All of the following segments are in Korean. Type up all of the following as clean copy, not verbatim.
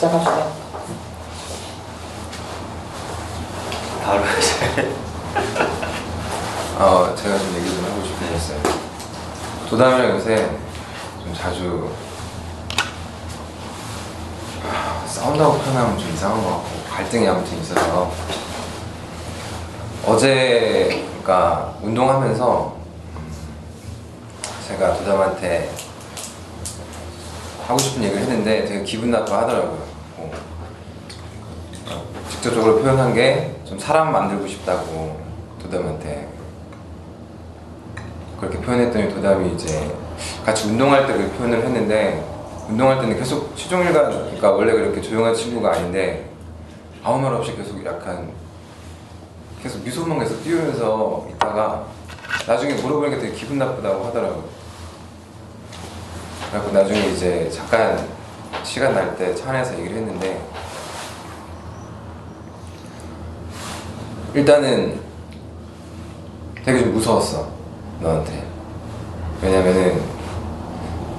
시작합시다. 바로 이제 제가 좀 얘기 좀 하고 싶은 게 있어요. 도담이랑 요새 좀 자주 싸운다고 표현하면 좀 이상한 것 같고 갈등이 아무튼 있어서 어제 그러니까 운동하면서 제가 도담한테 하고 싶은 얘기를 했는데 되게 기분 나빠하더라고요. 직접적으로 표현한 게 좀 사람 만들고 싶다고 도담한테 그렇게 표현했더니 도담이 이제 같이 운동할 때 그렇게 표현을 했는데 운동할 때는 계속 시종일관 그러니까 원래 그렇게 조용한 친구가 아닌데 아무 말 없이 계속 약간 계속 미소만 계속 띄우면서 있다가 나중에 물어보니까 되게 기분 나쁘다고 하더라고요. 그래서 나중에 이제 잠깐 시간 날 때 차 안에서 얘기를 했는데 일단은 되게 좀 무서웠어 너한테. 왜냐면은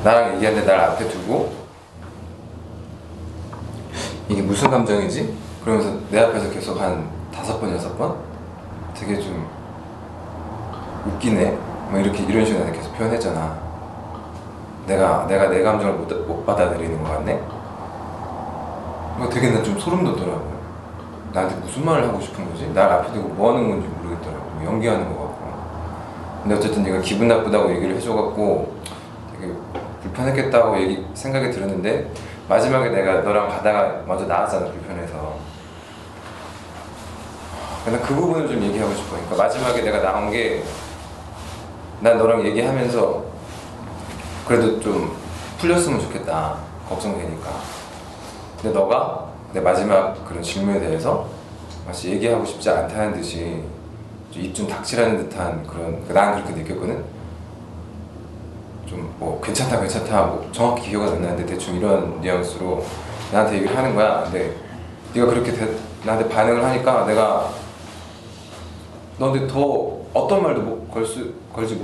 나랑 얘기하는데 날 앞에 두고 이게 무슨 감정이지? 그러면서 내 앞에서 계속 한 5번, 6번 되게 좀 웃기네 뭐 이렇게 이런 식으로 나한테 계속 표현했잖아. 내가 내 감정을 못 받아들이는 것 같네? 이거 되게 나 좀 소름 돋더라고요. 나한테 무슨 말을 하고 싶은 거지? 날 앞에 두고 뭐 하는 건지 모르겠더라고. 연기하는 것 같고. 근데 어쨌든 네가 기분 나쁘다고 얘기를 해줘갖고 되게 불편했겠다고 생각이 들었는데 마지막에 내가 너랑 가다가 먼저 나왔잖아, 불편해서. 근데 그 부분을 좀 얘기하고 싶어. 그러니까 마지막에 내가 나온 게 난 너랑 얘기하면서 그래도 좀 풀렸으면 좋겠다, 걱정되니까. 근데 너가 내 마지막 그런 질문에 대해서 마치 얘기하고 싶지 않다는 듯이 입 좀 닥치라는 듯한 그런, 난 그렇게 느꼈거든. 좀 뭐 괜찮다 뭐 정확히 기억은 안 나는데 대충 이런 뉘앙스로 나한테 얘기를 하는 거야. 근데 네가 그렇게 나한테 반응을 하니까 내가 너한테 더 어떤 말도 걸지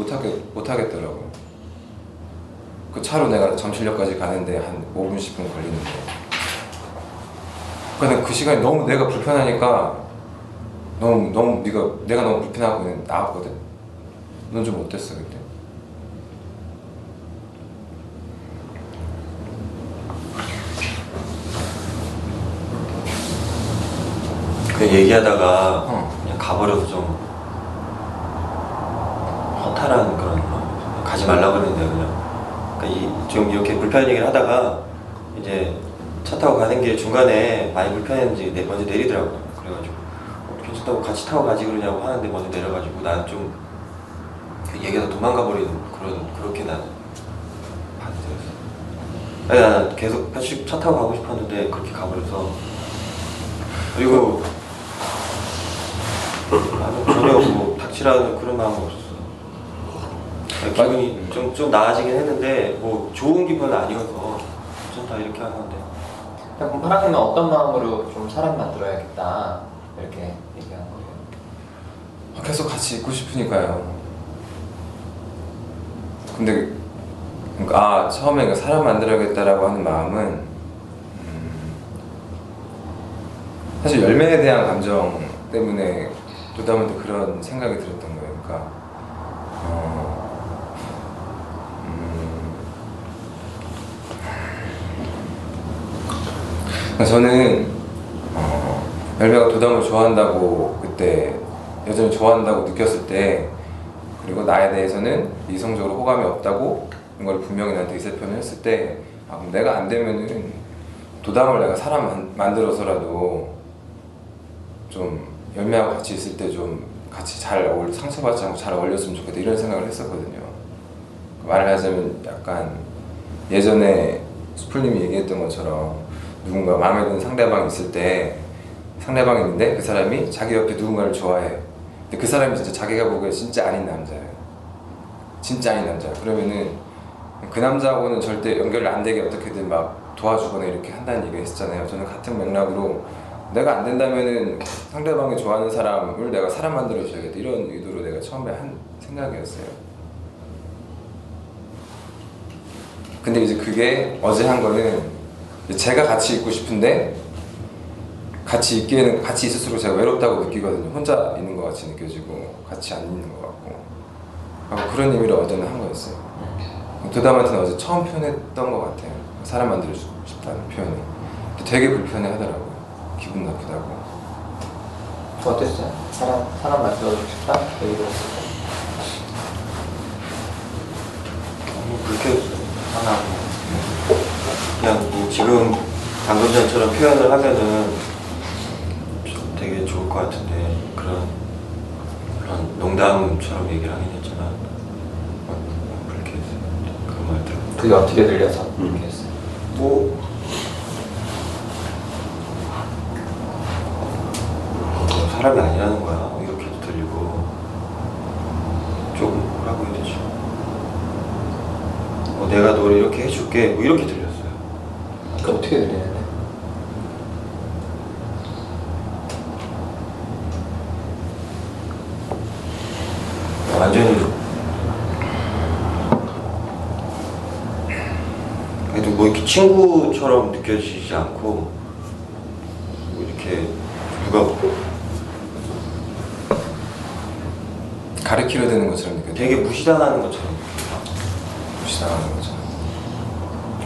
못하겠더라고. 그 차로 내가 잠실역까지 가는데 한 5분 10분 걸리는데 근데 그 시간이 너무 내가 불편하니까 너무 내가 너무 불편하고 그냥 나왔거든. 넌 좀 어땠어 그때? 그냥 얘기하다가 그냥 가버려서 좀 허탈한 그런 가지 말라고 했는데 그냥 좀 이렇게 불편한 얘기를 하다가 이제 차 타고 가는 길 중간에 많이 불편했는지 먼저 내리더라고요. 그래가지고 괜찮다고 같이 타고 가지 그러냐고 하는데 먼저 내려가지고 난 좀 얘기하다 도망가 버리는 그렇게 나는 반응이었어. 아니 나는 계속 같이 차 타고 가고 싶었는데 그렇게 가버려서. 그리고 나는 전혀 뭐 닥치라는 그런 마음은 없었어. 기분이 좀 나아지긴 했는데 뭐 좋은 기분은 아니어서 괜찮다 이렇게 하는데. 그럼 파랑님은 어떤 마음으로 좀 사람 만들어야겠다 이렇게 얘기한 거예요? 계속 같이 있고 싶으니까요. 근데 그러니까 처음에 사람 만들어야겠다라고 하는 마음은 사실 열매에 대한 감정 때문에 도담한테 그런 생각이 들었던 거예요. 그러니까 저는 열매가 도담을 좋아한다고 그때 여전히 좋아한다고 느꼈을 때, 그리고 나에 대해서는 이성적으로 호감이 없다고 이걸 분명히 나한테 의사 표현을 했을 때 그럼 내가 안 되면은 도담을 내가 사람 만들어서라도 좀 열매하고 같이 있을 때 좀 같이 잘 상처받지 않고 잘 어울렸으면 좋겠다 이런 생각을 했었거든요. 말을 하자면 약간 예전에 수풀님이 얘기했던 것처럼 누군가 마음에 드는 상대방이 있을 때 상대방이 있는데 그 사람이 자기 옆에 누군가를 좋아해. 근데 그 사람이 진짜 자기가 보기에 진짜 아닌 남자예요. 진짜 아닌 남자. 그러면은 그 남자하고는 절대 연결이 안 되게 어떻게든 막 도와주거나 이렇게 한다는 얘기 했었잖아요. 저는 같은 맥락으로 내가 안 된다면은 상대방이 좋아하는 사람을 내가 사람 만들어줘야겠다 이런 의도로 내가 처음에 한 생각이었어요. 근데 이제 그게 어제 한 거는 제가 같이 있고 싶은데 같이 있기에는 같이 있을수록 제가 외롭다고 느끼거든요. 혼자 있는 것 같이 느껴지고 같이 안 있는 것 같고 그런 의미로 어제는 한 거였어요. 도담한테는 어제 처음 표현했던 것 같아요. 사람 만들어주고 싶다는 표현이. 되게 불편해하더라고요. 기분 나쁘다고. 어땠어요? 사람 만들어주고 싶다? 얘기를 했을 때. 너무 불쾌했어요. 하나고 그냥 뭐 지금 방금 전처럼 표현을 하면은 좀 되게 좋을 것 같은데 그런 농담처럼 얘기를 하긴 했지만 불쾌했어요. 그 말 들어. 그게 어떻게 들려서 그렇게 했어요? 뭐 사람이 아니라는 거야. 이렇게도 들리고 조금 뭐라고 해야 되지? 내가 너를 이렇게 해줄게. 뭐 이렇게 들렸어요. 그 어떻게 들리는데? 완전히 그래도 뭐 이렇게 친구처럼 느껴지지 않고 뭐 이렇게 누가 가르치려 되는 것처럼 느껴져요. 되게 무시당하는 것처럼 무시당하는 것처럼.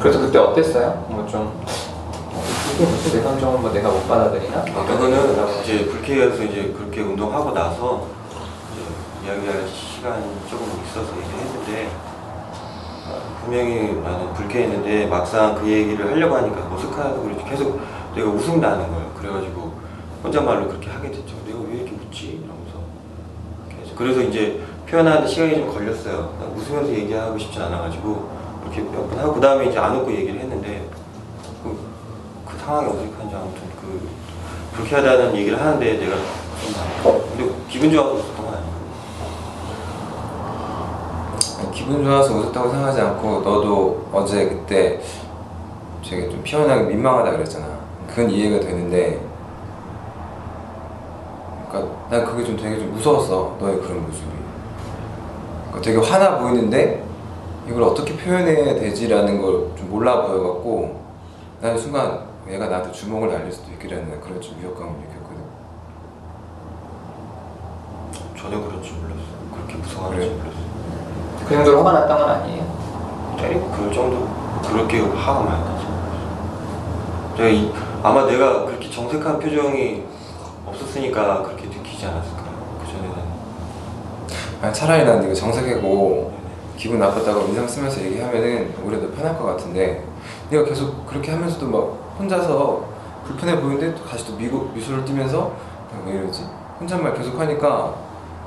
그래서 그때 어땠어요? 이게 무슨 내 감정을 뭐 내가 못 받아들이나? 그거는 이제 불쾌해서 이제 그렇게 운동하고 나서 이제 이야기할 시간이 조금 있어서 얘기했는데 분명히 나는 불쾌했는데 막상 그 얘기를 하려고 하니까 어색하고 그렇지 계속 내가 웃음 나는 거예요. 그래가지고 혼잣말로 그렇게 하게 됐죠. 내가 왜 이렇게 웃지? 이러면서 계속. 그래서 이제 표현하는데 시간이 좀 걸렸어요. 난 웃으면서 얘기하고 싶진 않아가지고 이렇게 몇 번 하고 그 다음에 이제 안 웃고 얘기를 했는데 그 상황이 어색한지 아무튼 불쾌하다는 얘기를 하는데 내가 좀 근데 기분 좋아서 웃었던 건 아니에요. 기분 좋아서 웃었다고 생각하지 않고 너도 어제 그때 되게 좀 피어나게 민망하다 그랬잖아. 그건 이해가 되는데 그러니까 난 그게 좀 되게 좀 무서웠어. 너의 그런 모습이. 그러니까 되게 화나 보이는데 이걸 어떻게 표현해야 되지라는 걸 좀 몰라 보여갖고 나는 순간 얘가 나한테 주먹을 날릴 수도 있겠라는 그런 좀 위협감을 느꼈거든. 전혀 그럴 줄 몰랐어요. 그렇게 무서워하는 줄 그래? 몰랐어요. 그 정도로 화가 났던 건 아니에요? 때리고 그럴 정도 그렇게 화가 많이 나지. 아마 내가 그렇게 정색한 표정이 없었으니까 그렇게 느끼지 않았을까요? 그 전에는. 아니, 차라리 난 네가 정색하고 기분 나빴다고 인상 쓰면서 얘기하면은 오히려 더 편할 것 같은데 네가 계속 그렇게 하면서도 막 혼자서 불편해 보이는데 또 다시 또 미소를 띠면서 왜 이러지? 혼잣말 계속 하니까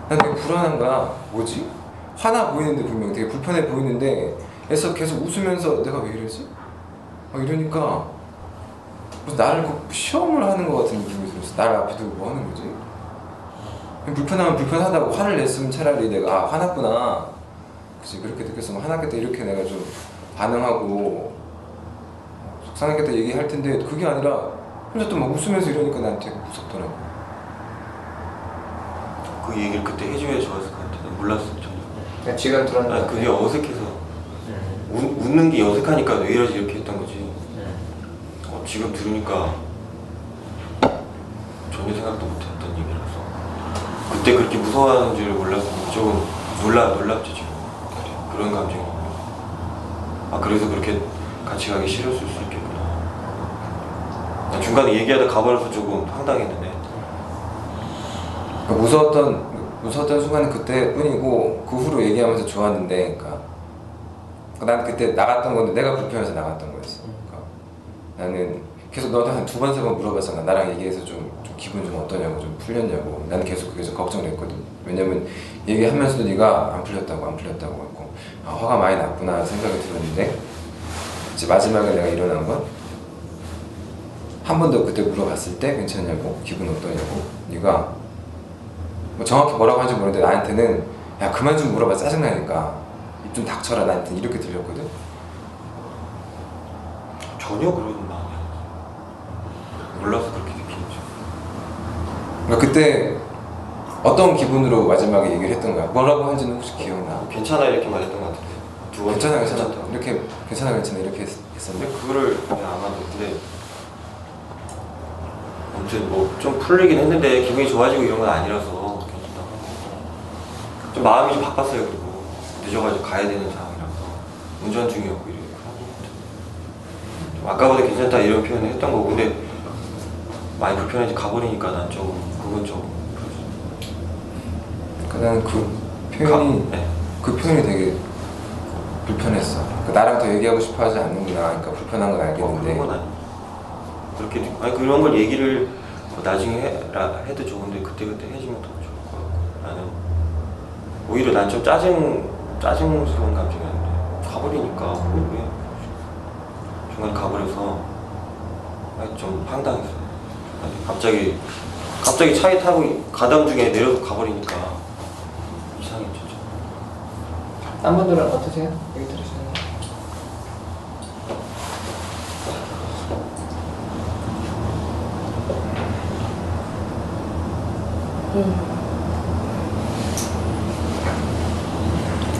난 되게 불안한 거야. 뭐지? 화나 보이는데 분명 되게 불편해 보이는데 애써 계속 웃으면서 내가 왜 이러지? 이러니까 무슨 나를 시험을 하는 것 같은 느낌이 들었어. 나를 앞에 두고 뭐 하는 거지? 불편하면 불편하다고 화를 냈으면 차라리 내가 화났구나 그치 그렇게 느꼈으면 화났겠다 이렇게 내가 좀 반응하고 속상했겠다 얘기할 텐데 그게 아니라 혼자 또 막 웃으면서 이러니까 난 되게 무섭더라고. 그 얘기를 그때 해줘야 좋았을 것 같아. 몰랐어 전혀. 그냥 지금 들었는데 그게 어색해서 웃는 게 어색하니까 왜 이러지 이렇게 했던 거지. 지금 들으니까 전혀 생각도 못했던 얘기라서 그때 그렇게 무서워하는 줄 몰랐으면 조금 놀랍죠 지금. 그런 감정이. 그래서 그렇게 같이 가기 싫었을 수 있겠구나. 나 중간에 얘기하다 가버려서 조금 황당했는데. 무서웠던 순간은 그때뿐이고 그 후로 얘기하면서 좋았는데, 그러니까 난 그때 나갔던 건데 내가 불편해서 나갔던 거였어. 그러니까 나는 계속 너한테 한 2번, 3번 물어봤잖아. 나랑 얘기해서 좀 기분 좀 어떠냐고, 좀 풀렸냐고. 나는 계속 그게 좀 걱정을 했거든. 왜냐면 얘기하면서도 네가 안 풀렸다고 했고 화가 많이 났구나 생각이 들었는데 이제 마지막에 내가 일어난 건 한 번 더 그때 물어봤을 때 괜찮냐고, 기분 어떠냐고. 네가 뭐 정확히 뭐라고 하는지 모르는데 나한테는 야 그만 좀 물어봐 짜증나니까 입 좀 닥쳐라 나한테 이렇게 들렸거든. 전혀 그런 마음이 아니었어. 몰라서 그렇게 느끼는지. 그러니까 그때 어떤 기분으로 마지막에 얘기를 했던 거야? 뭐라고 한지는 혹시 기억나? 괜찮아 이렇게 말했던 것 같은데. 두 번. 괜찮아 이렇게 괜찮아 이렇게 근데 그거를 그냥 아마도 근데 아무튼 뭐 좀 풀리긴 했는데 기분이 좋아지고 이런 건 아니라서 괜찮다고 하고 좀 마음이 좀 바빴어요. 그리고 늦어가지고 가야 되는 상황이라서 운전 중이었고 이래요. 좀 아까보다 괜찮다 이런 표현을 했던 거고 근데 많이 불편해지 가버리니까 난 조금 그건 좀 그러니까 나는 네. 그 표현이 되게 불편했어. 그러니까 나랑 더 얘기하고 싶어 하지 않는구나. 그러니까 불편한 건 알겠는데. 그런 건 아니. 그렇게 아니 그런 걸 얘기를 뭐 나중에 해도 좋은데 그때 해주면 더 좋을 것 같고 나는 오히려 난 좀 짜증스러운 감정이었는데 가버리니까 왜 중간에 가버려서 아니, 좀 황당했어요. 아니, 갑자기 차에 타고 가던 중에 내려서 가버리니까 이상했죠. 좀. 딴 분들은 어떠세요? 얘기 들으시는 거?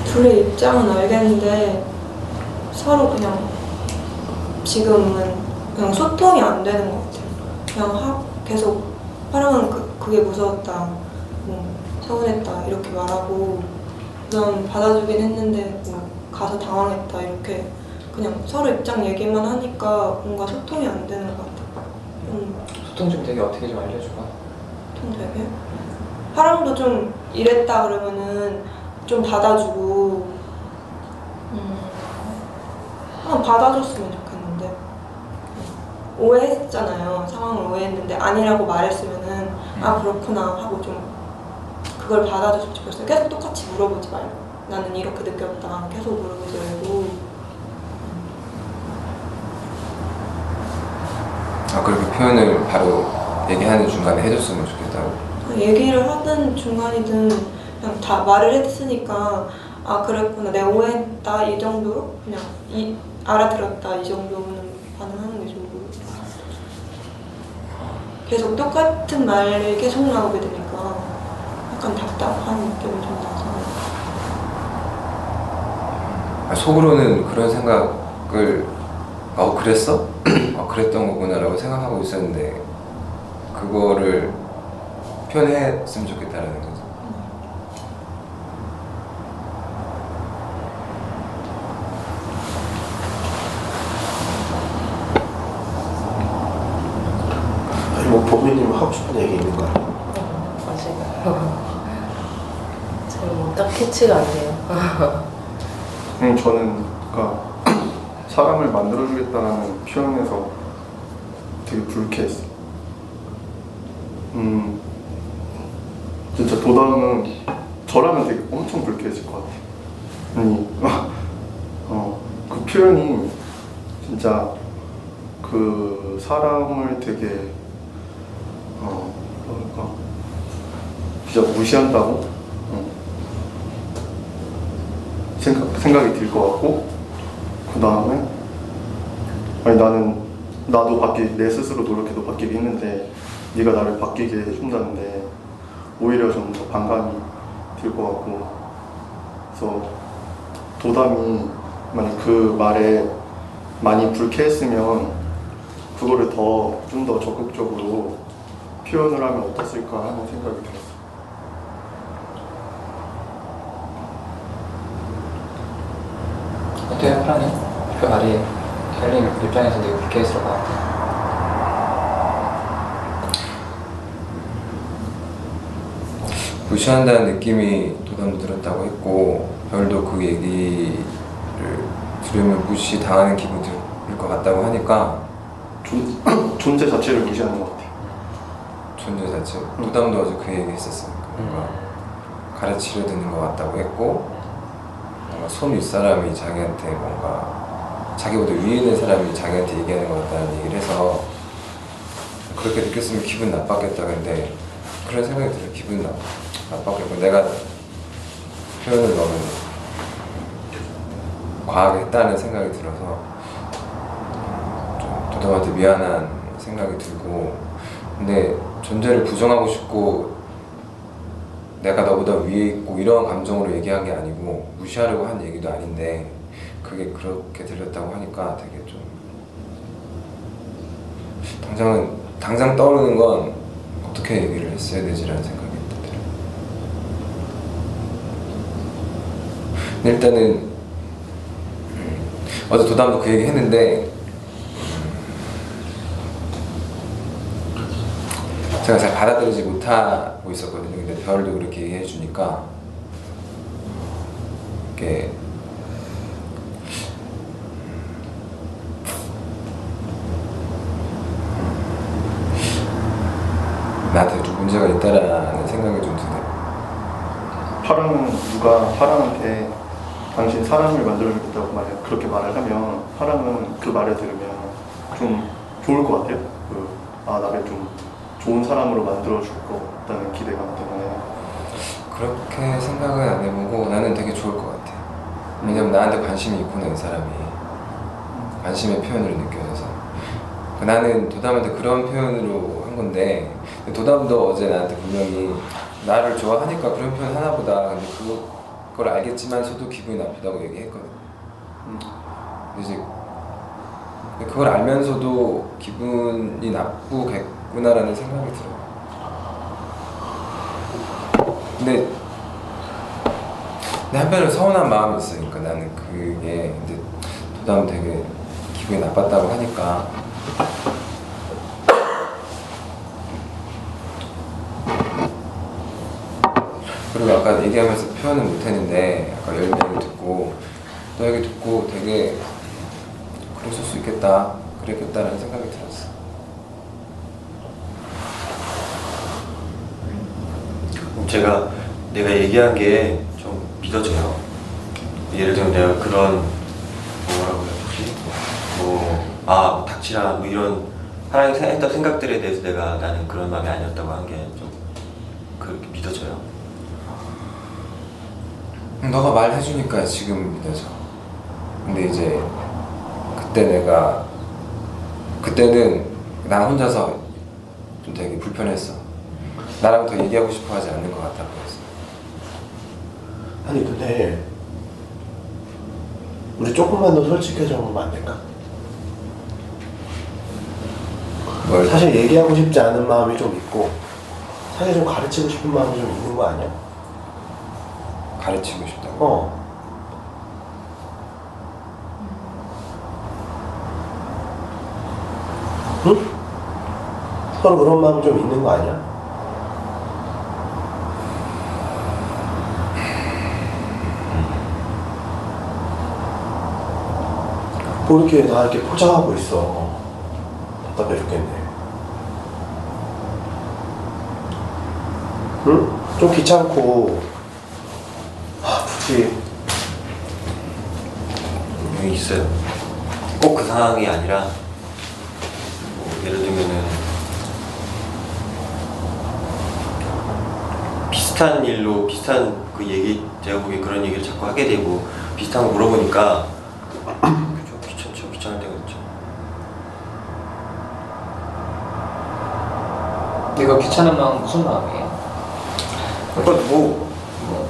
둘의 입장은 알겠는데 서로 그냥 지금은 그냥 소통이 안 되는 것 같아요. 그냥 계속 화랑은 그게 무서웠다, 서운했다 이렇게 말하고 난 받아주긴 했는데 뭐 가서 당황했다 이렇게 그냥 서로 입장 얘기만 하니까 뭔가 소통이 안 되는 것 같아요. 소통 좀 되게 어떻게 좀 알려줘봐. 소통 되게? 화랑도 좀 이랬다 그러면은 좀 받아주고 한번 받아줬으면 좋겠는데 오해했잖아요. 상황을 오해했는데 아니라고 말했으면은 아 그렇구나 하고 좀 그걸 받아줬으면 좋겠어요. 계속 똑같이 물어보지 말고 나는 이렇게 느꼈다 계속 물어보지 말고 그렇게 표현을 바로 얘기하는 중간에 해줬으면 좋겠다고. 얘기를 하든 중간이든 그냥 다 말을 했으니까 아 그랬구나 내가 오해했다 이 정도로 그냥 알아들었다 이 정도는 반응하는 게 좋고 계속 똑같은 말이 계속 나오게 되니까 약간 답답한 느낌이 좀 나서 속으로는 그런 생각을 그랬어? 그랬던 거구나 라고 생각하고 있었는데 그거를 표현했으면 좋겠다라는 거죠. 아니 뭐 보미님 하고 싶은 얘기 있는 거야? 맞아요. 뭐 딱 캐치가 안 돼요. 저는 그러니까 사람을 만들어주겠다는 표현에서 되게 불쾌했어. 진짜 도담은 저라면 되게 엄청 불쾌해질 것 같아. 그 표현이 진짜 그 사람을 되게 뭐랄까 진짜 무시한다고 생각이 들 것 같고 그 다음에 아니 나도 내 스스로 노력해도 바뀌기 힘든데 네가 나를 바뀌게 해준다는데 오히려 좀 더 반감이 들 것 같고 그래서 도담이 만약 그 말에 많이 불쾌했으면 그거를 좀 더 적극적으로 표현을 하면 어땠을까 하는 생각이 들었어요. 어때요, 프라님? 그 말이 헬린 입장에서 되게 불쾌했을 것 같아요. 무시한다는 느낌이 도담도 들었다고 했고 별도 그 얘기를 들으면 무시당하는 기분이 들 것 같다고 하니까 존재 자체를 무시하는 것 같아요. 존재 자체 도담도 어제 그 얘기 했었으니까 뭔가 가르치려 드는 것 같다고 했고 뭔가 손 윗사람이 자기한테 뭔가 자기보다 위에 있는 사람이 자기한테 얘기하는 것 같다는 얘기를 해서 그렇게 느꼈으면 기분 나빴겠다. 근데 그런 생각이 들어요. 기분 나빴겠고 내가 표현을 너무 과하게 했다는 생각이 들어서 좀 도담한테 미안한 생각이 들고 근데 존재를 부정하고 싶고 내가 너보다 위에 있고 이런 감정으로 얘기한 게 아니고 무시하려고 한 얘기도 아닌데 그게 그렇게 들렸다고 하니까 되게 좀 당장 떠오르는 건 어떻게 얘기를 했어야 되지라는 생각이 들어요. 근데 일단은 어제 도담도 그 얘기 했는데 제가 잘 받아들이지 못하고 있었거든요. 근데 별도 그렇게 얘기해 주니까 이게 나한테 좀 문제가 있다라는 생각이 좀 드네요. 파랑한테 당신 사람을 만들어주겠다고 그렇게 말을 하면 파랑은 그 말을 들으면 좀 좋을 것 같아요. 나를 좀 좋은 사람으로 만들어줄 것 같다는 기대감 때문에. 그렇게 생각은 안 해보고 나는 되게 좋을 것 같아. 왜냐면 나한테 관심이 있구나, 이 사람이. 관심의 표현으로 느껴져서. 나는 도담한테 그런 표현으로 한 건데, 도담도 어제 나한테 분명히 나를 좋아하니까 그런 표현 하나보다. 근데 그걸 알겠지만서도 기분이 나쁘다고 얘기했거든. 근데 이제 그걸 알면서도 기분이 나쁘겠구나라는 생각이 들어요. 근데 한편으로 서운한 마음이 있으니까 나는 그게 이제 도담 되게 기분이 나빴다고 하니까 그리고 아까 얘기하면서 표현을 못했는데 아까 열매 얘기 듣고 너 얘기 듣고 되게 그랬을 수 있겠다 그랬겠다라는 생각이 들었어. 내가 얘기한 게 좀 믿어져요. 예를 들면 내가 그런 뭐라고 해야 되지? 닥치라 뭐 이런 하나님 했던 생각들에 대해서 나는 그런 마음이 아니었다고 한 게 좀 그렇게 믿어져요. 너가 말해주니까 지금 믿어져. 근데 이제 그때는 나 혼자서 좀 되게 불편했어. 나랑 더 얘기하고 싶어 하지 않는 것 같아 보였어. 아니 근데 우리 조금만 더 솔직해져 보면 안 될까? 사실 얘기하고 싶지 않은 마음이 좀 있고 사실 좀 가르치고 싶은 마음이 좀 있는 거 아니야? 가르치고 싶다고? 응? 서로 그런 마음 좀 있는 거 아니야? 뭐 이렇게 다 이렇게 포장하고 있어. 답답해 죽겠네. 응? 좀 귀찮고 굳이 여기 있어요. 꼭 그 상황이 아니라 예를 들면은 비슷한 일로 비슷한 그 얘기 제가 보기에 그런 얘기를 자꾸 하게 되고 비슷한 거 물어보니까 좀 귀찮을 때가 있죠. 이거 귀찮은 마음 무슨 마음이에요? 그러니까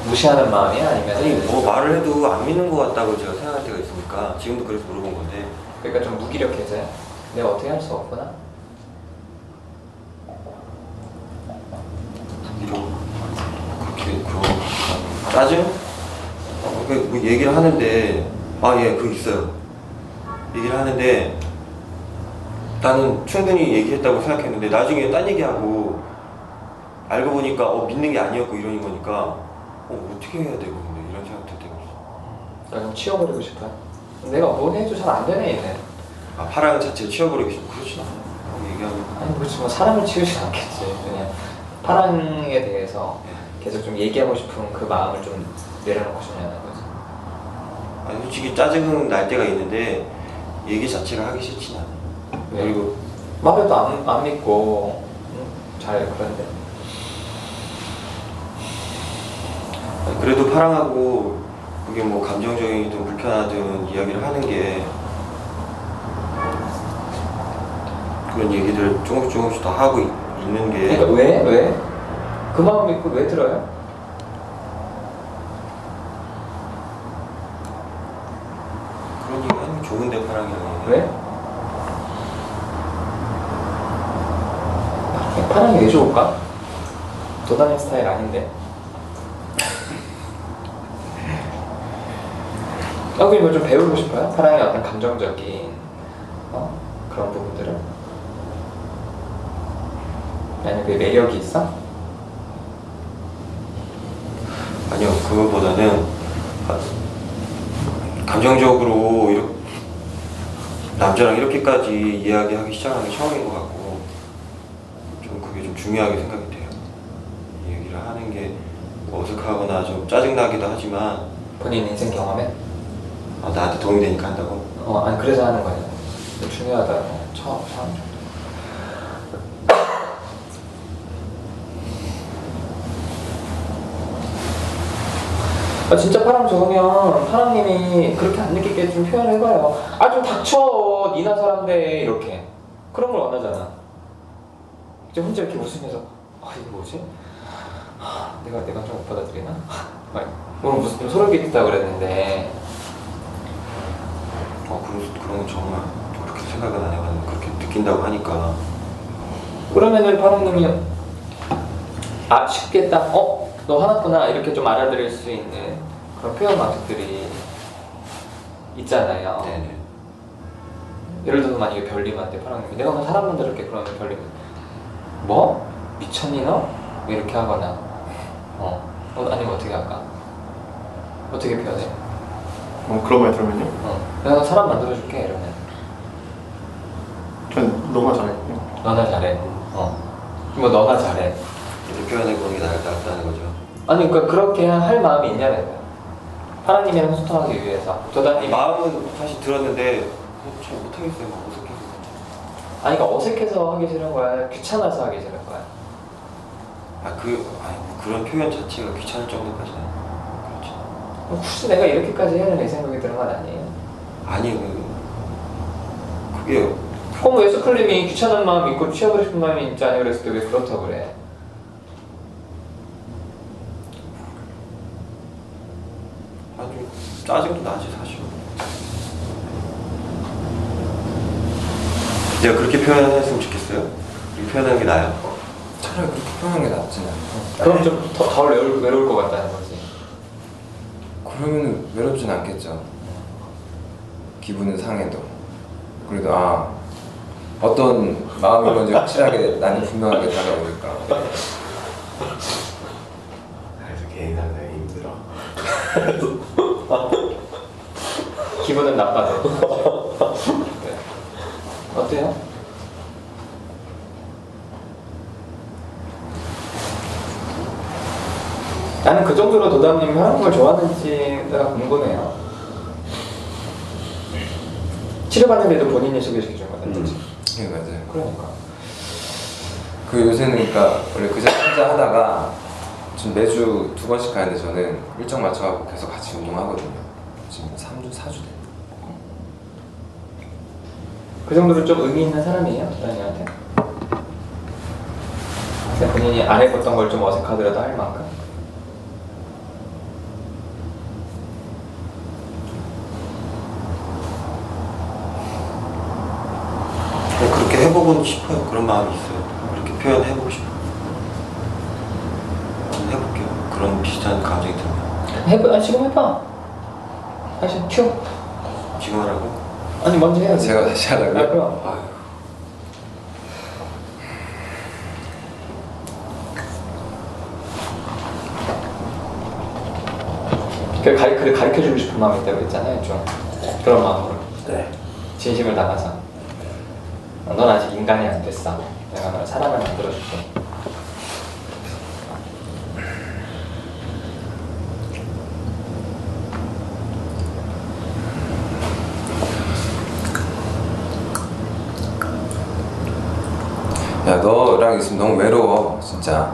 무시하는 마음이야? 아니면 말을 해도 안 믿는 것 같다고 제가 생각할 때가 있으니까 지금도 그래서 물어본 건데. 그러니까 좀 무기력해져요? 내가 어떻게 할 수 없구나? 그렇게 짜증? 뭐 얘기를 하는데 그 있어요. 얘기를 하는데 나는 충분히 얘기했다고 생각했는데 나중에 딴 얘기하고 알고 보니까 믿는 게 아니었고 이러는 거니까 어떻게 해야 되고 이런 생각 들 때가 있어. 그러니까 좀 치워버리고 싶어요. 내가 뭘 해도 잘 안 되네 얘는. 파랑 자체를 치워버리고 싶고 그렇진 않아요. 얘기하면 아니 그렇지 뭐 사람을 치우진 않겠지. 그냥 파랑에 대해서 계속 좀 얘기하고 싶은 그 마음을 좀 내려놓고 싶냐는 거지. 아니 솔직히 짜증 날 때가 있는데 얘기 자체가 하기 싫진 않아. 그리고 말해도 안 믿고 잘 그런데. 그래도 파랑하고 그게 뭐 감정적이든 불편하든 이야기를 하는 게 그런 얘기들 조금씩 더 하고 있는 게. 그러니까 왜? 그 마음 믿고 왜 들어요? 좋은데 파랑이 형이. 왜? 파랑이 왜 좋을까? 도다님 스타일 아닌데. 그럼 뭐 좀 배우고 싶어요? 파랑의 어떤 감정적인 그런 부분들을? 아니면 그 매력이 있어? 아니요, 그거보다는 감정적으로 이렇게 남자랑 이렇게까지 이야기하기 시작하는 게 처음인 것 같고 좀 그게 좀 중요하게 생각이 돼요. 이 얘기를 하는 게 뭐 어색하거나 좀 짜증나기도 하지만 본인 인생 경험에? 나한테 도움이 되니까 한다고. 아니 그래서 하는 거예요. 중요하다. 처음. 진짜 파랑 좋으면 파랑님이 그렇게 안 느끼게 좀 표현을 해봐요. 좀 닥쳐 니나 사람들 이렇게 그런 걸 원하잖아. 이제 혼자 이렇게 웃으면서 이게 뭐지? 내가 좀 못 받아들이나? 오늘 무슨 소름이 있다 그랬는데 그런 거 정말 그렇게 생각은 안 해봤는데 그렇게 느낀다고 하니까. 그러면은 파랑님이 쉽게 딱 너 화났구나 이렇게 좀 알아들을 수 있는 그런 표현 방식들이 있잖아요. 네네. 예를 들어서 만약에 별님한테 파랑님이 내가 뭐 사람 만들었게 그러면 별님은 뭐? 미쳤니 너? 이렇게 하거나 아니면 어떻게 할까? 어떻게 표현해? 그런 말 들으면요? 내가 사람 만들어줄게 이러면 전 너무 잘해. 너나 잘해. 뭐 너나 잘해. 이렇게 표현해보는 게 낫다는 거죠. 아니 그러니까 그렇게 할 마음이 있냐는 거야. 파랑님이랑 소통하기 위해서. 도다님 마음은 사실 들었는데 잘 못하겠어요. 막 어색해서. 그러니까 어색해서 하기 싫은 거야? 귀찮아서 하기 싫은 거야? 뭐 그런 표현 자체가 귀찮을 정도까지는 그렇지. 혹시 내가 이렇게까지 해야 되는 생각이 드는 건 아니에요? 아니 그게 그럼 왜 스클님이 귀찮은 마음이 있고 취하고 싶은 마음이 있지 않냐 그랬을 때 왜 그렇다고 그래? 아주 짜증도 나지 사실. 내가 그렇게 표현했으면 좋겠어요? 이렇게 표현하는 게 나아요? 차라리 그렇게 표현하는 게 낫지 않아. 그럼 좀 덜 외로울 것 같다는 거지. 그러면 외롭진 않겠죠. 기분은 상해도. 그래도 어떤 마음이 뭔지 확실하게 나는 분명하게 다가오니까. 그래서 개인 상당히 힘들어. 기분은 나빠도. 네. 어때요? 나는 그 정도로 도담님이 하는 걸 좋아하는지가 궁금해요. 치료받는데도 본인이 소개시켜준 거다. 네, 맞아요. 그러니까. 그 요새는 그러니까 원래 그저 혼자 하다가 지금 매주 2번씩 가는데 저는 일정 맞춰가고 계속 같이 운동하거든요. 지금 3주, 4주 됐네. 그 정도로 좀 의미 있는 사람이에요, 도담이한테? 본인이 안 해봤던 걸 좀 어색하더라도 할 만큼? 그렇게 해보고 싶어요. 그런 마음이 있어요. 그렇게 표현해보고 싶어요. 한번 해볼게요. 그런 비슷한 감정이 들면. 지금 해봐. 다시 큐. 지금 하라고? 아니 먼저 해야지. 제가 다시 하라고요? 그럼. 가르쳐주고 싶은 마음이 있다고 했잖아요. 좀 그런 마음으로. 네. 진심을 담아서. 넌 아직 인간이 안 됐어. 내가 너를 사람을 만들어줄게. 야, 너랑 있으면 너무 외로워. 진짜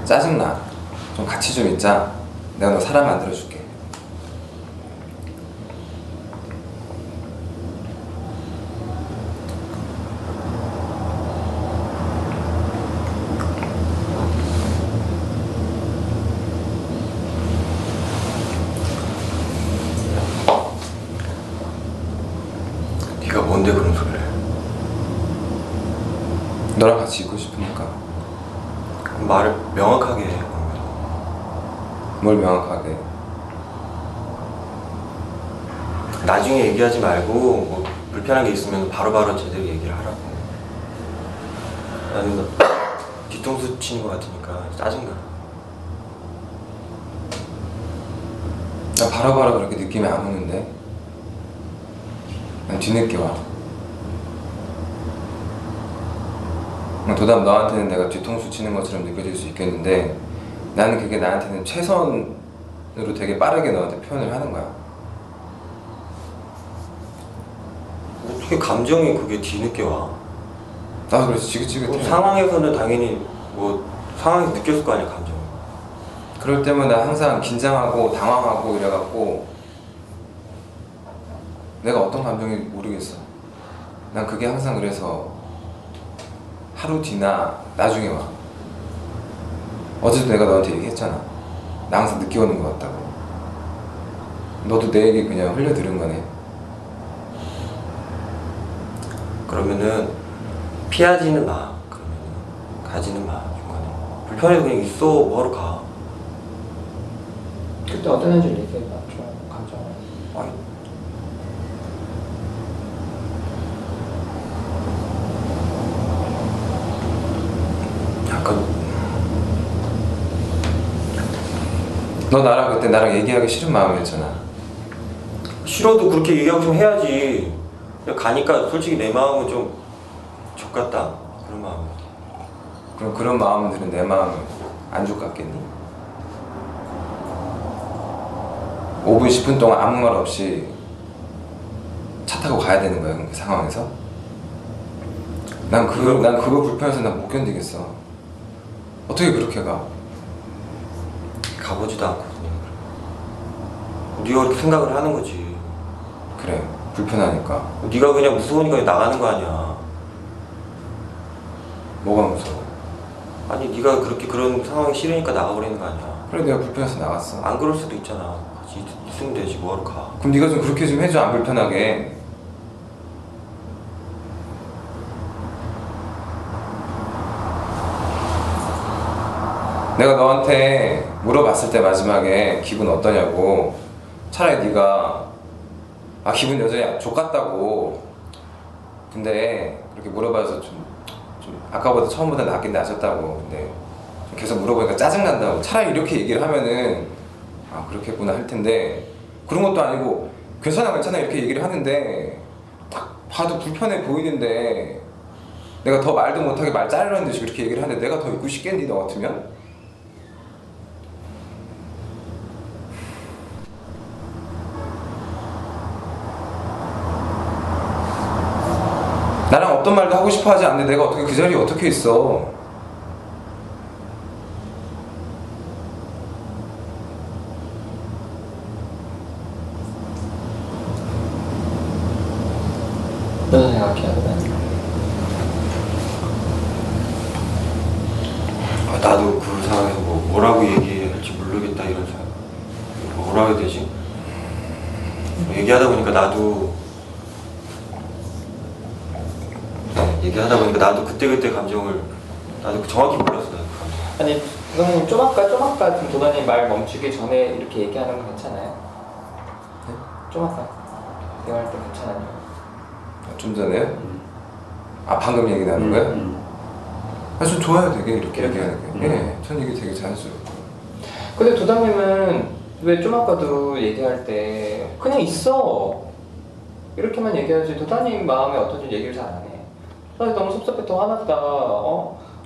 짜증나. 좀 같이 좀 있자. 내가 너 사람 만들어줄게. 너랑 같이 있고 싶으니까. 말을 명확하게 해. 뭘 명확하게. 나중에 얘기하지 말고 뭐 불편한 게 있으면 바로바로 제대로 얘기를 하라고. 나는 너 뒤통수 치는 것 같으니까 짜증나. 나 바로바로 그렇게 느낌이 안 오는데. 난 뒤늦게 와. 도담 너한테는 내가 뒤통수 치는 것처럼 느껴질 수 있겠는데 나는 그게 나한테는 최선으로 되게 빠르게 너한테 표현을 하는 거야. 어떻게 감정이 그게 뒤늦게 와? 나도 그래서 지긋지긋해. 상황에서는 당연히 뭐 상황에서 느꼈을 거 아니야 감정. 그럴 때면 나 항상 긴장하고 당황하고 이래갖고 내가 어떤 감정인지 모르겠어. 난 그게 항상 그래서 하루 뒤나 나중에 와. 어제도 내가 너한테 얘기했잖아. 나 항상 늦게 오는 것 같다고. 너도 내 얘기 그냥 흘려 들은 거네. 그러면은 피하지는 마. 그러면은 가지는 마 중간에. 불편해도 그냥 있어. 뭐하러 가? 그때 어땠는지 얘기해봐. 좀 감정을. 아니, 약간 너 나랑 그때 나랑 얘기하기 싫은 마음이었잖아. 싫어도 그렇게 얘기하고 좀 해야지. 그냥 가니까 솔직히 내 마음은 좀 족같다. 그런 마음. 그럼 그런 마음을 들은 내 마음은 안 족같겠니? 5분 10분 동안 아무 말 없이 차 타고 가야 되는 거야 그 상황에서? 난 그거 불편해서 난 못 견디겠어. 어떻게 그렇게 가? 가보지도 않고 그냥. 네가 그렇게 생각을 하는 거지. 그래 불편하니까. 네가 그냥 무서우니까 나가는 거 아니야. 뭐가 무서워? 아니 네가 그렇게 그런 상황이 싫으니까 나가버리는 거 아니야. 그래 내가 불편해서 나갔어. 안 그럴 수도 있잖아. 같이 있으면 되지 뭐하러 가. 그럼 네가 좀 그렇게 좀 해줘. 안 불편하게. 내가 너한테 물어봤을 때 마지막에 기분 어떠냐고. 차라리 네가 기분 여전히 족같다고. 근데 그렇게 물어봐서 좀 아까보다 처음보다 낫긴 나아졌다고. 근데 좀 계속 물어보니까 짜증난다고. 차라리 이렇게 얘기를 하면은 그렇겠구나 할 텐데 그런 것도 아니고 괜찮아 이렇게 얘기를 하는데 딱 봐도 불편해 보이는데 내가 더 말도 못하게 말 자르라는 듯이 그렇게 얘기를 하는데 내가 더 있고 싶겠니 너 같으면? 나랑 어떤 말도 하고 싶어 하지 않는데 내가 어떻게 그 자리에 어떻게 있어. 어떤 생각해야 돼? 나도 그 상황에서 뭐라고 얘기할지 모르겠다 이런 생각. 뭐라고 해야 되지? 얘기하다 보니까 나도 그때 감정을 나도 정확히 몰랐어. 나도 그 감정. 아니 선생님 좀 아까 지금 도다님 말 멈추기 전에 이렇게 얘기하는 거 괜찮아요? 네? 좀 아까 대화할 때 괜찮아요? 좀 전에? 방금 얘기 나눈 거야? 좀 좋아요 되게 이렇게 얘기하는 게. 예, 전 이게 되게 자연스럽고. 근데 도다님은 왜 좀 아까도 얘기할 때 그냥 있어 이렇게만 얘기하지 도다님 마음에 어떤지 얘기를 잘 안 해. 사실 너무 섭섭해 화났다.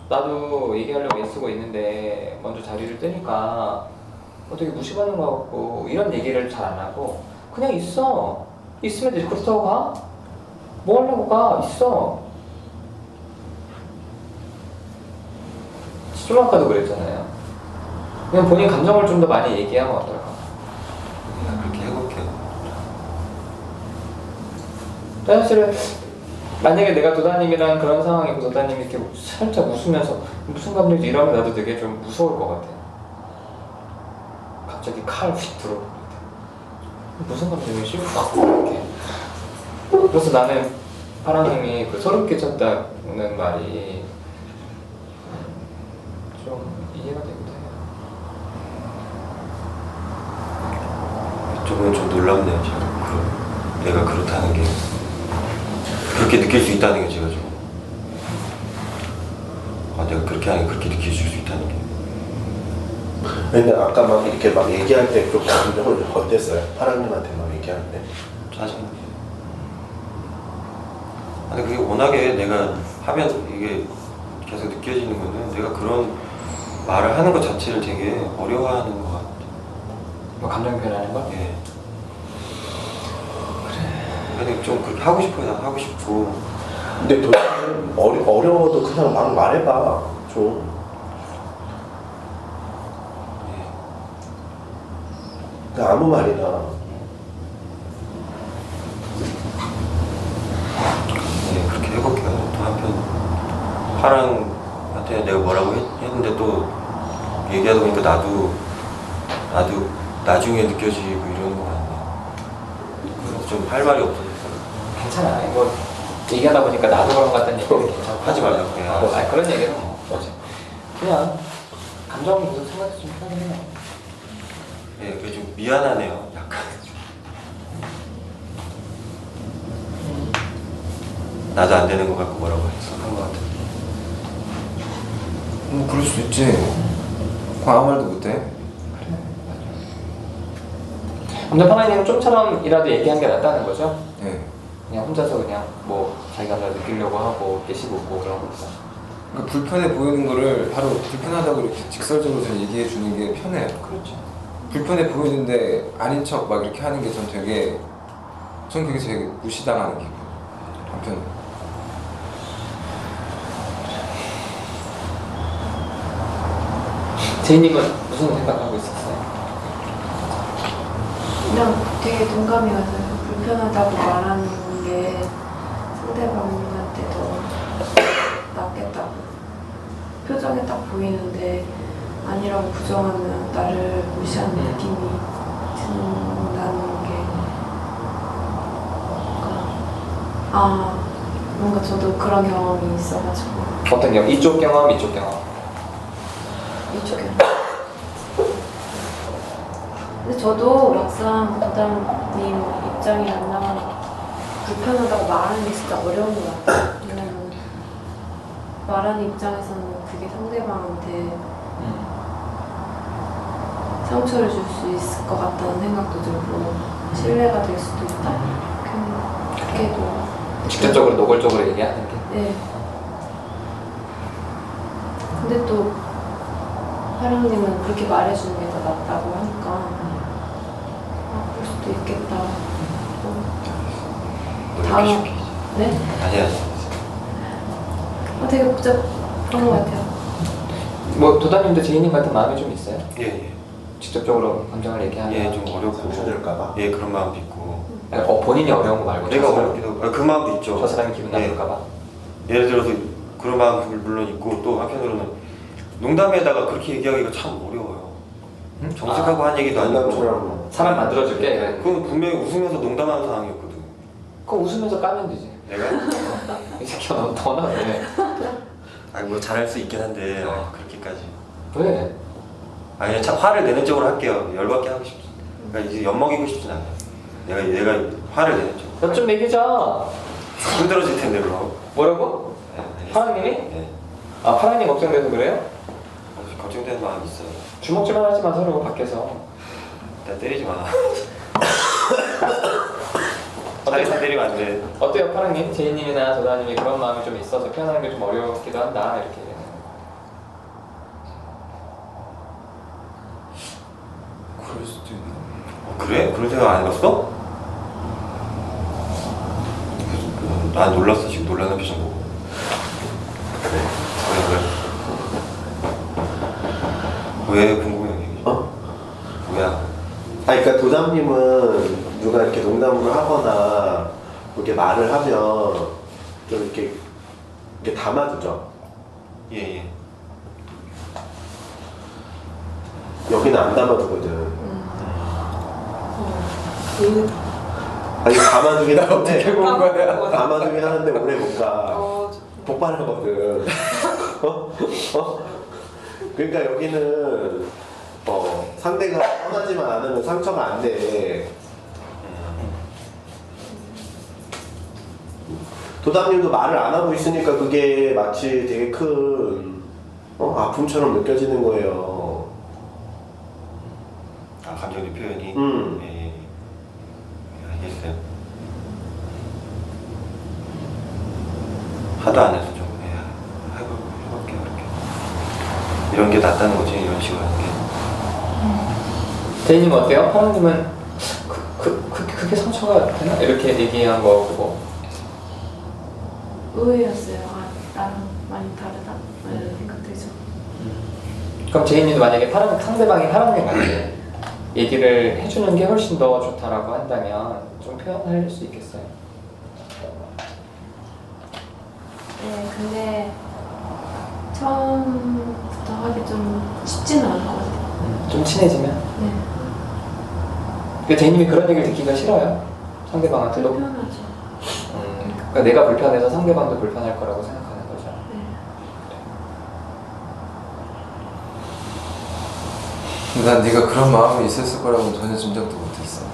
나도 얘기하려고 애쓰고 있는데 먼저 자리를 뜨니까 되게 무시받는 것 같고 이런 얘기를 잘 안 하고 그냥 있어. 있으면 되지. 그렇다고 가? 뭐 하려고 가? 있어. 좀 아까도 그랬잖아요. 그냥 본인 감정을 좀 더 많이 얘기하면 어떨까? 그냥 그렇게 해볼게. 사실은 만약에 내가 도다님이랑 그런 상황이고 도다님이 이렇게 살짝 웃으면서 무슨 감정이지 이러면 나도 되게 좀 무서울 것 같아. 갑자기 칼 휙 들어올 것 같아. 무슨 감정이지? 이렇게. 그래서 나는 파랑님이 그 소름 끼쳤다는 말이 좀 이해가 되기도 해요. 조금 좀 놀랍네요. 제가 내가 그렇다는 게 그렇게 느낄 수 있다는 게 제가 좀 내가 그렇게 하는 게 그렇게 느낄 수 있다는 게. 근데 아까 막 이렇게 막 얘기할 때 좀 감정은 어땠어요? 파랑님한테 막 얘기할 때? 짜증나. 아니 그게 워낙에 내가 하면 이게 계속 느껴지는 거는 내가 그런 말을 하는 것 자체를 되게 어려워하는 것 같아. 뭐 감정 표현하는 거? 예. 그래. 좀 그렇게 하고 싶어요. 난 하고 싶고. 근데 도대체 어려워도 그냥 막 말해봐 좀. 예. 그냥 아무 말이나. 네, 그렇게 해볼게요. 또 한편 파랑한테 내가 뭐라고 했는데 또 얘기하다 보니까 나도 나중에 느껴지고 이러는 거 같네. 그래서 좀 할 말이 없어졌어. 괜찮아. 뭐 얘기하다 보니까 나도 그런 것 같다는 얘기는 괜찮아. 하지 말라고. 아니 그런 얘기는 뭐 뭐지? 그냥 감정이 계속 생각해서 좀 편하긴 해요. 예, 그게 좀 미안하네요. 약간. 나도 안 되는 것 같고 뭐라고 했어. 한것 같아. 그럴 수 있지. 그럼 아무 말도 못해. 근데 파라님은 좀처럼이라도 얘기한 게 낫다는 거죠? 예. 그냥 혼자서 그냥 뭐 자기 감정 느끼려고 하고 이렇게 씹고 그런 거 있어. 그러니까 불편해 보이는 거를 바로 불편하다고 이렇게 직설적으로 좀 얘기해 주는 게 편해요. 그렇죠. 불편해 보이는데 아닌 척 막 이렇게 하는 게 전 그게 되게 무시당하는 기분. 한편. 제이님은 무슨 생각하고 있었어요? 그냥 되게 동감이 가서요. 불편하다고 말하는 게 상대방한테 더 낫겠다고. 표정에 딱 보이는데 아니라고 부정하면 나를 무시하는 느낌이 든다는 게 뭔가 저도 그런 경험이 있어가지고. 어떤 경험? 이쪽 경험, 이쪽 경험. 이쪽에. 근데 저도 막상 도담님 입장이라면 불편하다고 말하는 게 진짜 어려운 것 같아요. 왜냐면 말하는 입장에서는 그게 상대방한테 상처를 줄 수 있을 것 같다는 생각도 들고 신뢰가 될 수도 있다. 그게도 직접적으로 노골적으로 얘기하는 게. 네. 근데 또 파랑님은 그렇게 말해주는 게 더 낫다고 하니까 그럴 수도 있겠다. 다음 네? 아니야. 되게 복잡한 것 같아요. 뭐 도다님도 제이님 같은 마음이 좀 있어요? 예, 예. 직접적으로 감정을 얘기하면. 예, 좀 어렵고. 상처될까봐. 예, 그런 마음도 있고. 본인이 어려운 거 말고. 내가 저 사람- 어렵기도 하고. 그 마음도 있죠. 저 사람이 기분 예. 나쁠까봐. 예를 들어서 그런 마음도 물론 있고 또 한편으로는 농담에다가 그렇게 얘기하기가 참 어려워요. 정색하고 한 얘기도 아니고. 농담처럼. 사람 만들어줄게. 이래. 그건 분명히 웃으면서 농담하는 상황이었거든. 그거 웃으면서 까면 되지. 내가? 이 새끼가 너무 더 나네. 아니 뭐 잘할 수 있긴 한데 그렇게까지. 왜? 아니 참 화를 내는 쪽으로 할게요. 열받게 하고 싶지. 그러니까 이제 엿먹이고 싶진 않아요. 내가 화를 내는 쪽. 너 좀 매기자. 힘들어질 텐데 그럼. 뭐라고? 네, 알겠습니다. 파랑님이? 네. 아 파랑님 걱정돼서 그래요? 걱정되는 마음이 있어요. 주먹질만 하지 마 서로 밖에서. 나 때리지 마. 살살 때리면 안 돼. 어때요 파랑님? 제이님이나 도다님이 그런 마음이 좀 있어서 표현하는 게 좀 어렵기도 한다 이렇게. 그럴 수도 있나? 그래? 그런 생각 안 해봤어? 난 놀랐어. 지금 놀라는 표정 보고. 왜 궁금해? 어? 뭐야? 그러니까 도담님은 누가 이렇게 농담을 하거나 이렇게 말을 하면 좀 이렇게 담아두죠. 예. 여기는 안 담아두거든. 그 아니 담아두긴 하는데 해본 거야? 담아두긴 하는데 오래 못 가. 어, 폭발하거든. 어? 그러니까 여기는 상대가 떠나지만 않으면 상처가 안 돼. 도담님도 말을 안 하고 있으니까 그게 마치 되게 큰 아픔처럼 느껴지는 거예요. 아, 감정의 표현이. 예, 예. 알겠어요. 하도 안 해서 좀 해볼게요. 그렇게. 이런 게 낫다는 거지, 이런 식으로 하는 게. 제이님 어때요? 파랑님은 그게 상처가 되나? 이렇게 얘기한 거 보고 의외였어요. 아, 나랑 많이 다르다? 이런 생각 들죠. 그럼 제이님도 만약에 상대방이 파랑님한테 얘기를 해주는 게 훨씬 더 좋다라고 한다면 좀 표현할 수 있겠어요? 네, 근데 처음부터 하기 좀 쉽지는 않을 것 같아요. 좀 친해지면? 네. 그러니까 제이님이 그런 얘기를 듣기가 싫어요? 상대방한테도? 불편하죠. 그러니까 내가 불편해서 상대방도 불편할 거라고 생각하는 거죠. 네. 난 네가 그런 마음이 있었을 거라고 전혀 짐작도 못했어.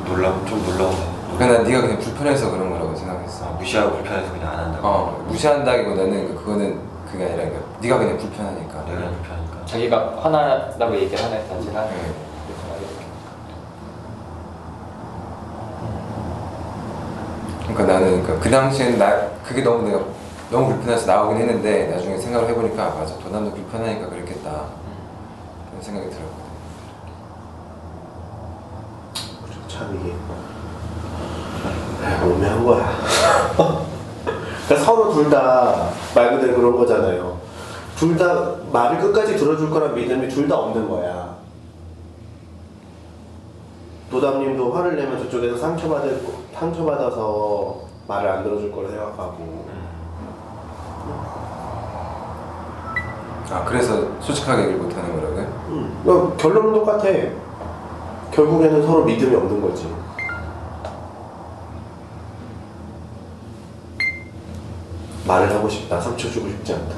좀 놀라운데. 그냥 난 네가 그냥 불편해서 그런 거라고 생각했어. 무시하고 불편해서 그냥 안 한다고. 무시한다기보다는 그거는 그게 아니라 네가 그냥 불편하니까. 내가 불편하니까. 자기가 화나다고 얘기를 하는 단지가 네. 불편하게 느끼니까. 그러니까 나는 그 당시에는 그게 내가 너무 불편해서 나오긴 했는데 나중에 생각을 해보니까 맞아, 도남도 불편하니까 그랬겠다 그런 생각이 들었거든. 참 이게 오묘한 거야. 그러니까 서로 둘 다 말 그대로 그런 거잖아요. 둘 다 말을 끝까지 들어줄 거란 믿음이 둘 다 없는 거야. 도담님도 화를 내면 저쪽에서 상처받아서 말을 안 들어줄 거라 생각하고. 그래서 솔직하게 얘기를 못하는 거라고요? 그러니까 결론은 똑같아. 결국에는 서로 믿음이 없는 거지. 말을 하고 싶다. 상처 주고 싶지 않다.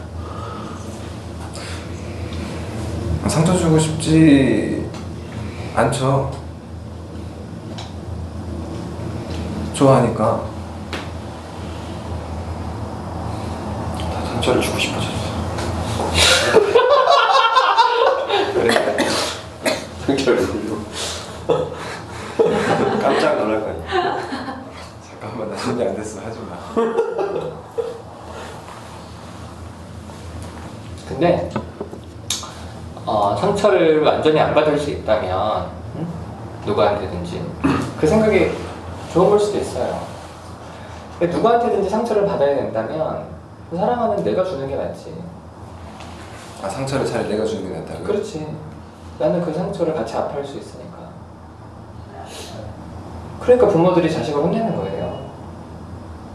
상처 주고 싶지 않죠. 좋아하니까. 다 상처를 주고 싶어졌어. 결국은. 깜짝 놀랄 거야. 잠깐만, 나 준비 안 됐어. 하지 마. 근데 상처를 완전히 안 받을 수 있다면 누구한테든지 그 생각이 좋은 걸 수도 있어요. 근데 누구한테든지 상처를 받아야 된다면 사랑하는 내가 주는 게 낫지. 상처를 차라리 내가 주는 게 낫다고요? 그렇지. 나는 그 상처를 같이 아파할 수 있으니까. 그러니까 부모들이 자식을 혼내는 거예요.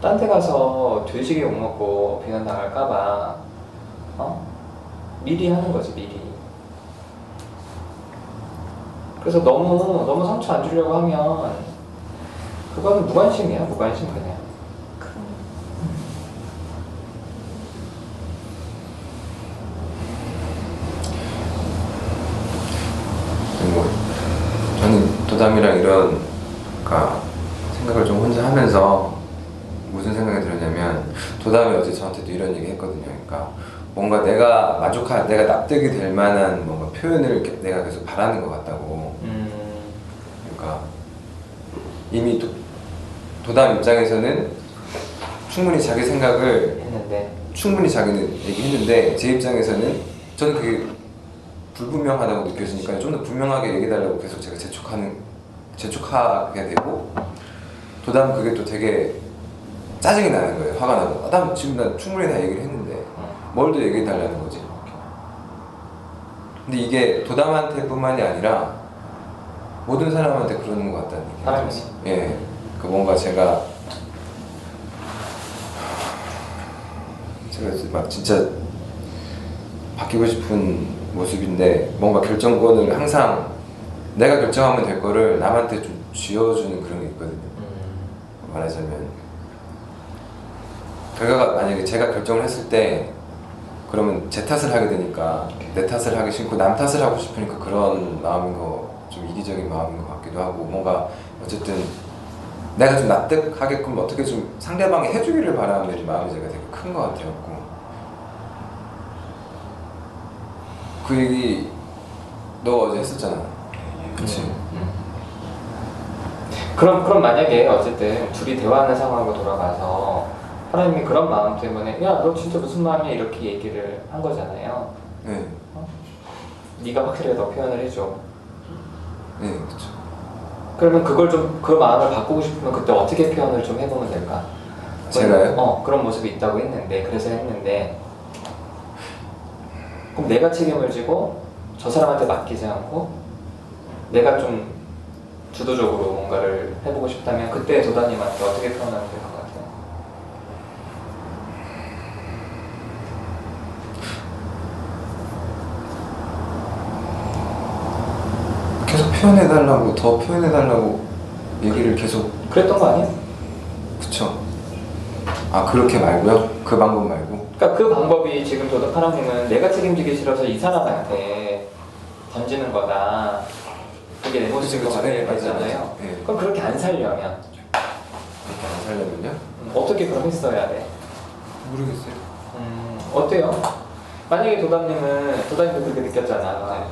딴 데 가서 돼지게 욕먹고 비난당할까봐 미리 하는 거지, 미리. 그래서 너무 상처 안 주려고 하면 그거는 무관심이야, 무관심 그냥. 그리고 저는 도담이랑 이런 생각을 좀 혼자 하면서 무슨 생각이 들었냐면, 도담이 어제 저한테도 이런 얘기 했거든요. 그러니까 뭔가 내가 내가 납득이 될 만한 뭔가 표현을 내가 계속 바라는 것 같다고. 그러니까 이미 도담 입장에서는 충분히 자기 생각을 충분히 자기는 얘기했는데, 제 입장에서는 저는 그게 불분명하다고 느껴지니까 좀 더 분명하게 얘기해달라고 계속 제가 재촉하게 되고, 도담 그게 또 되게 짜증이 나는 거예요. 화가 나고. 나 지금 나 충분히 다 얘기를 했는데 뭘 더 얘기해달라는 거지. 근데 이게 도담한테 뿐만이 아니라 모든 사람한테 그러는 것 같다는 느낌이 들었어요. 예, 그 뭔가 제가 막 진짜 바뀌고 싶은 모습인데, 뭔가 결정권을 항상 내가 결정하면 될 거를 남한테 좀 쥐어주는 그런 게 있거든요. 말하자면 결과가 만약에 제가 결정을 했을 때 그러면 제 탓을 하게 되니까 내 탓을 하기 싫고 남 탓을 하고 싶으니까 그런 마음인 거, 좀 이기적인 마음인 것 같기도 하고, 뭔가 어쨌든 내가 좀 납득하게끔 어떻게 좀 상대방이 해주기를 바라는 마음이 제가 되게 큰 것 같아요. 그 얘기 너 어제 했었잖아. 그치? 그럼 만약에 어쨌든 둘이 대화하는 상황으로 돌아가서 하나님이 그런 마음 때문에 야 너 진짜 무슨 마음이야 이렇게 얘기를 한 거잖아요. 네. 네가 확실하게 더 표현을 해줘. 네, 그쵸. 그러면 그걸 좀 그 마음을 바꾸고 싶으면 그때 어떻게 표현을 좀 해보면 될까? 제가요? 그런 모습이 있다고 했는데 그래서 했는데 그럼 내가 책임을 지고 저 사람한테 맡기지 않고 내가 좀 주도적으로 뭔가를 해보고 싶다면 그때 도다님한테 어떻게 표현하면 될 것 같아요? 계속 표현해달라고, 더 표현해달라고 얘기를 계속. 그랬던 거 아니야? 그쵸. 아, 그렇게 말고요? 그 방법 말고? 그러니까 그 방법이 지금 하나님은 내가 책임지기 싫어서 이 사람한테 던지는 거다. 그게 내 모습인 것 같잖아요. 네. 그럼 그렇게 안 살려면 그렇게 안 살려면요? 어떻게 그럼 했어야 돼? 모르겠어요. 어때요? 만약에 도담님도 그렇게 느꼈잖아.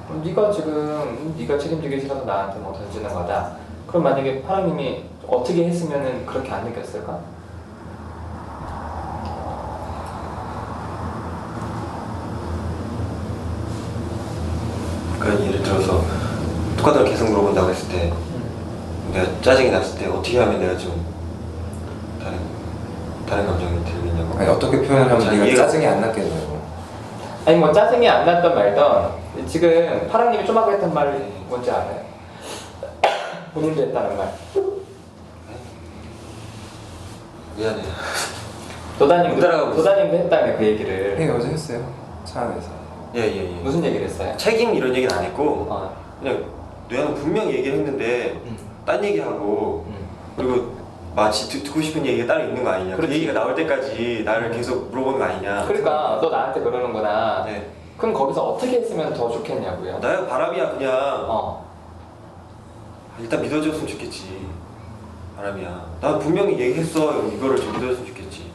그럼 네가 지금 네가 책임지기 싫어서 나한테 뭐 던지는 거다. 그럼 만약에 하나님이 어떻게 했으면은 그렇게 안 느꼈을까? 그러니까 예를 들어서 똑같은 걸 계속 물어본다고 했을 때 내가 짜증이 났을 때 어떻게 하면 내가 좀 다른 감정이 들겠냐고. 아니, 어떻게 표현을 하면 자, 네가 이해가- 짜증이 안 났겠냐고. 아니 뭐 짜증이 안 났던 말던 지금 파랑님이 좀 아까 했던 말 뭔지 알아요? 본인도 했다는 말. 미안해. 도다님도 했다며 그 얘기를. 네, 어제 했어요. 차 안에서. 예. 무슨 얘기를 했어요? 책임 이런 얘기는 안 했고 어. 그냥 내가 분명히 얘기를 했는데 딴 얘기하고 그리고 마치 듣고 싶은 얘기가 따로 있는 거 아니냐. 그 그렇지. 얘기가 나올 때까지 나를 계속 물어보는 거 아니냐. 그러니까 너 나한테 그러는구나. 네. 그럼 거기서 어떻게 했으면 더 좋겠냐고요? 나야 바람이야 그냥. 어. 일단 믿어줬으면 좋겠지. 바람이야. 난 분명히 얘기했어. 이거를 좀 믿어줬으면 좋겠지.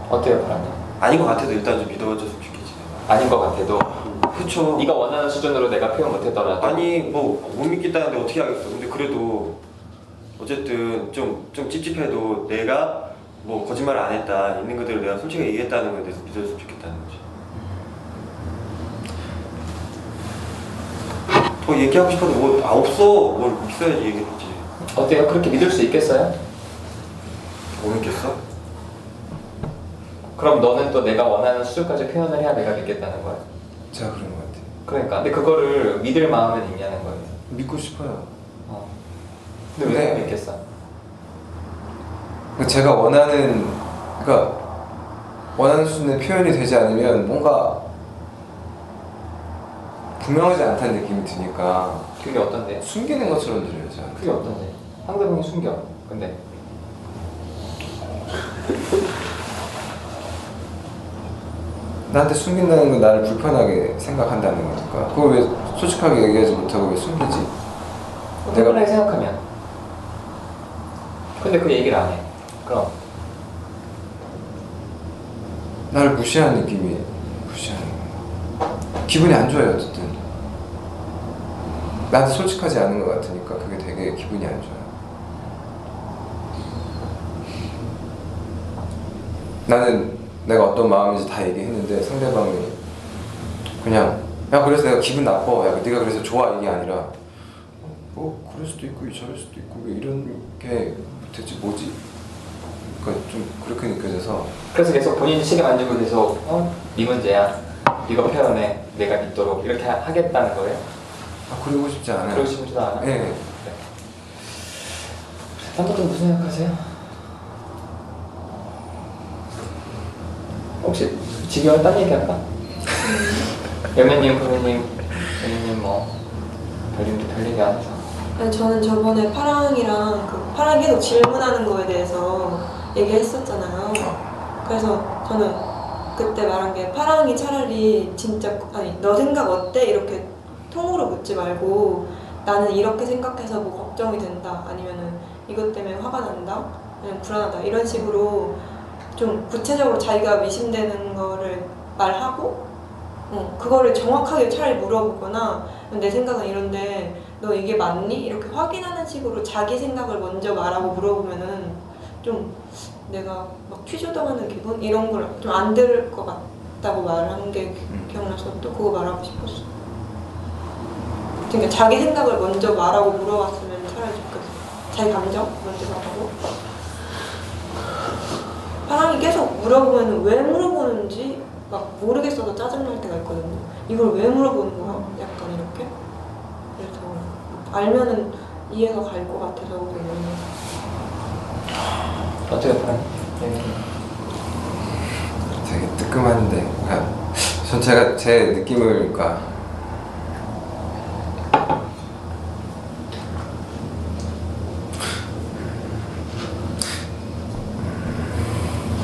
어때요, 파랑님? 아닌 것 같아도 일단 좀 믿어줬으면 좋겠지. 아닌 것 같아도 그쵸. 네가 원하는 수준으로 내가 표현 못했더라도 아니 뭐 못 믿겠다는데 어떻게 하겠어. 근데 그래도 어쨌든 좀 찝찝해도 내가 뭐 거짓말을 안 했다, 있는 그대로 내가 솔직히 얘기했다는 거에 대해서 믿어줬으면 좋겠다는 거지. 더 얘기하고 싶어도 뭐 없어. 뭘 있어야지 얘기했지. 어때요? 그렇게 믿을 수 있겠어요? 못 믿겠어? 그럼 너는 또 내가 원하는 수준까지 표현을 해야 내가 믿겠다는 거야? 제가 그런 것 같아요. 그러니까 근데 그거를 믿을 마음은 있냐는 거예요. 믿고 싶어요. 근데 왜 네. 못 믿겠어? 제가 원하는, 그러니까 원하는 수준의 표현이 되지 않으면 뭔가 분명하지 않다는 느낌이 드니까 그게 어떤데? 숨기는 것처럼 들려요, 저한테. 그게 어떤데? 상대방이 숨겨. 근데 나한테 숨긴다는 건 나를 불편하게 생각한다는 거니까 그걸 왜 솔직하게 얘기하지 못하고 왜 숨기지? 편하게 생각하면. 근데 그 얘기를 안 해. 그럼 나를 무시하는 느낌이, 무시하는 거야. 기분이 안 좋아요. 어쨌든 나한테 솔직하지 않은 것 같으니까 그게 되게 기분이 안 좋아요. 나는 내가 어떤 마음인지 다 얘기했는데 상대방이 그냥 야 그래서 내가 기분 나빠, 야 네가 그래서 좋아 이게 아니라 뭐 그럴 수도 있고 저럴 수도 있고 왜 이런 게 대체 뭐지? 그러니까 좀 그렇게 느껴져서. 그래서 계속 본인이 책임 안 지고 계속 네 문제야. 네가 표현해. 내가 믿도록 이렇게 하겠다는 거예요? 아 그러고 싶지 않아요. 그러고 싶지도 않아? 네. 한번도 무슨 생각하세요? 혹시 지겨운 딴 얘기 할까? 여매님, 보미님, 여매님 뭐 별 얘기 안 해서. 아니, 저는 저번에 파랑이랑 파랑이 계속 질문하는 거에 대해서 얘기했었잖아요. 그래서 저는 그때 말한 게 파랑이 차라리 진짜 아니 너 생각 어때? 이렇게 통으로 묻지 말고 나는 이렇게 생각해서 뭐 걱정이 된다 아니면은 이것 때문에 화가 난다 아니면 불안하다 이런 식으로 좀 구체적으로 자기가 미심되는 거를 말하고 그거를 정확하게 차라리 물어보거나 내 생각은 이런데 너 이게 맞니? 이렇게 확인하는 식으로 자기 생각을 먼저 말하고 물어보면은 좀 내가 막 퀴즈당하는 기분? 이런 걸 좀 안 들을 것 같다고 말한 게 기억나서 또 그거 말하고 싶었어. 그러니까 자기 생각을 먼저 말하고 물어봤으면 차라리 좋겠어. 자기 감정 먼저 말하고. 파랑이 계속 물어보면 왜 물어보는지 막 모르겠어서 짜증날 때가 있거든요. 이걸 왜 물어보는 거야? 약간 이렇게. 그래서 알면은 이해가 갈 것 같아서 그러면. 어때요, 파랑? 되게 뜨끔한데 전 제가 제 느낌을 그러니까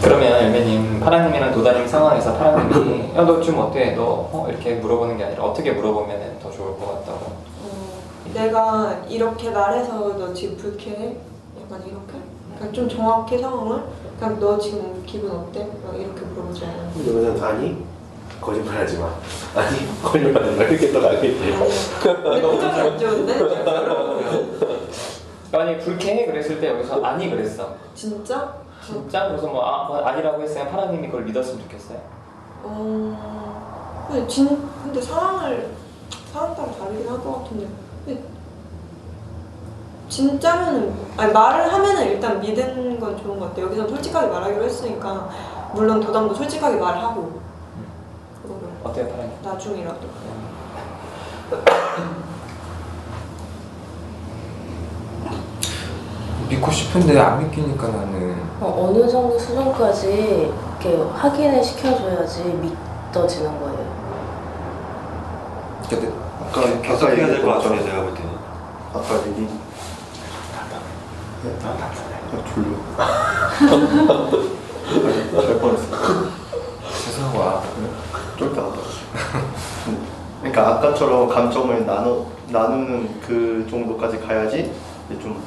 그러면 엘매님, 파랑님이랑 도다님 상황에서 파랑님이 야, 너 좀 어때? 너 이렇게 물어보는 게 아니라 어떻게 물어보면 더 좋을 것 같다고? 내가 이렇게 말해서 너 지금 불쾌해? 약간 이렇게? 그러니까 좀 정확히 상황을 그냥 너 지금 기분 어때? 막 이렇게 물어보지 않아요. 여기서는 아니 거짓말하지 마. 아니 거짓말하지 마. 이렇게 또 나겠지. 근데 표정이 안 좋은데? 만약에 불쾌해 그랬을 때 여기서 아니 그랬어. 진짜? 진짜? 그래서 뭐 아니라고 했으면 파랑님이 그걸 믿었으면 좋겠어요? 근데 상황 따라 다르긴 할 것 같은데 근데 진짜면은 아니 말을 하면은 일단 믿는 건 좋은 것 같아요. 여기서 솔직하게 말하기로 했으니까 물론 도담도 솔직하게 말하고 그거를 어때요, 파랑님? 나중이라도 믿고 싶은데 안 믿기니까 나는 어느 정도 수준까지 이렇게 확인을 시켜줘야지 믿어지는 거예요. 근데 계속 해야 될 것 같아요, 얘기했던 제가 볼 때는. 아까 얘기 졸려 잘 뻔했어. 세상 와 쫄딱 하다. 그러니까 아까처럼 감정을 나누는 그 정도까지 가야지 이제 좀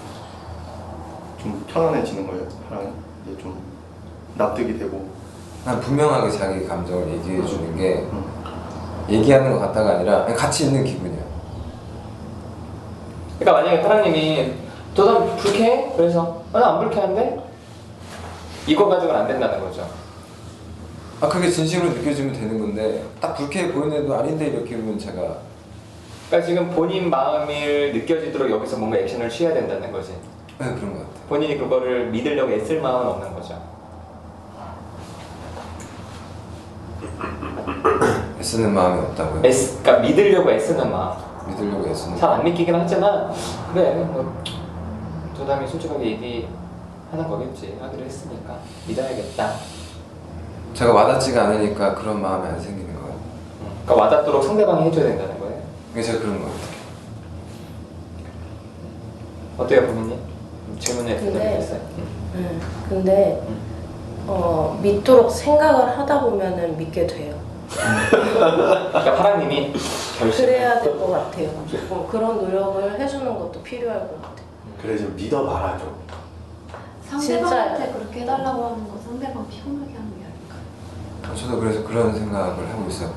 편안해지는 거예요. 사람 이제 좀 납득이 되고. 난 분명하게 자기 감정을 얘기해 주는 게 얘기하는 것 같다가 아니라 그냥 같이 있는 기분이야. 그러니까 만약에 파랑님이 도담 불쾌해? 그래서 나 안 불쾌한데? 이거 가지고는 안 된다는 거죠. 아 그게 진심으로 느껴지면 되는 건데 딱 불쾌해 보이는데도 아닌데 이렇게 이러면 제가 그러니까 지금 본인 마음을 느껴지도록 여기서 뭔가 액션을 취해야 된다는 거지. 네, 그런 것 같아요. 본인이 그거를 믿으려고 애쓸 마음은 없는 거죠. 애쓰는 마음이 없다고요? 그러니까 믿으려고 애쓰는 마음. 믿으려고 애쓰는 잘 안 믿기긴 하지만 그래 뭐 도담이 솔직하게 얘기하는 거겠지. 하기로 했으니까 믿어야겠다. 제가 와닿지가 않으니까 그런 마음이 안 생기는 거예요. 그러니까 와닿도록 상대방이 해줘야 된다는 거예요. 그게 제가 그런 것 같아요. 어때요, 고민님? 질문에 근데- 대답했어요. 근데 믿도록 생각을 하다 보면은 믿게 돼요. 그러니까 파랑님이 결심. 그래야 될 것 같아요. 그런 노력을 해주는 것도 필요할 것 같아요. 그래 좀 믿어봐라 좀. 상대방한테 그렇게 해달라고 하는 건 상대방 피곤하게 하는 게 아닐까요? 저도 그래서 그런 생각을 하고 있어요.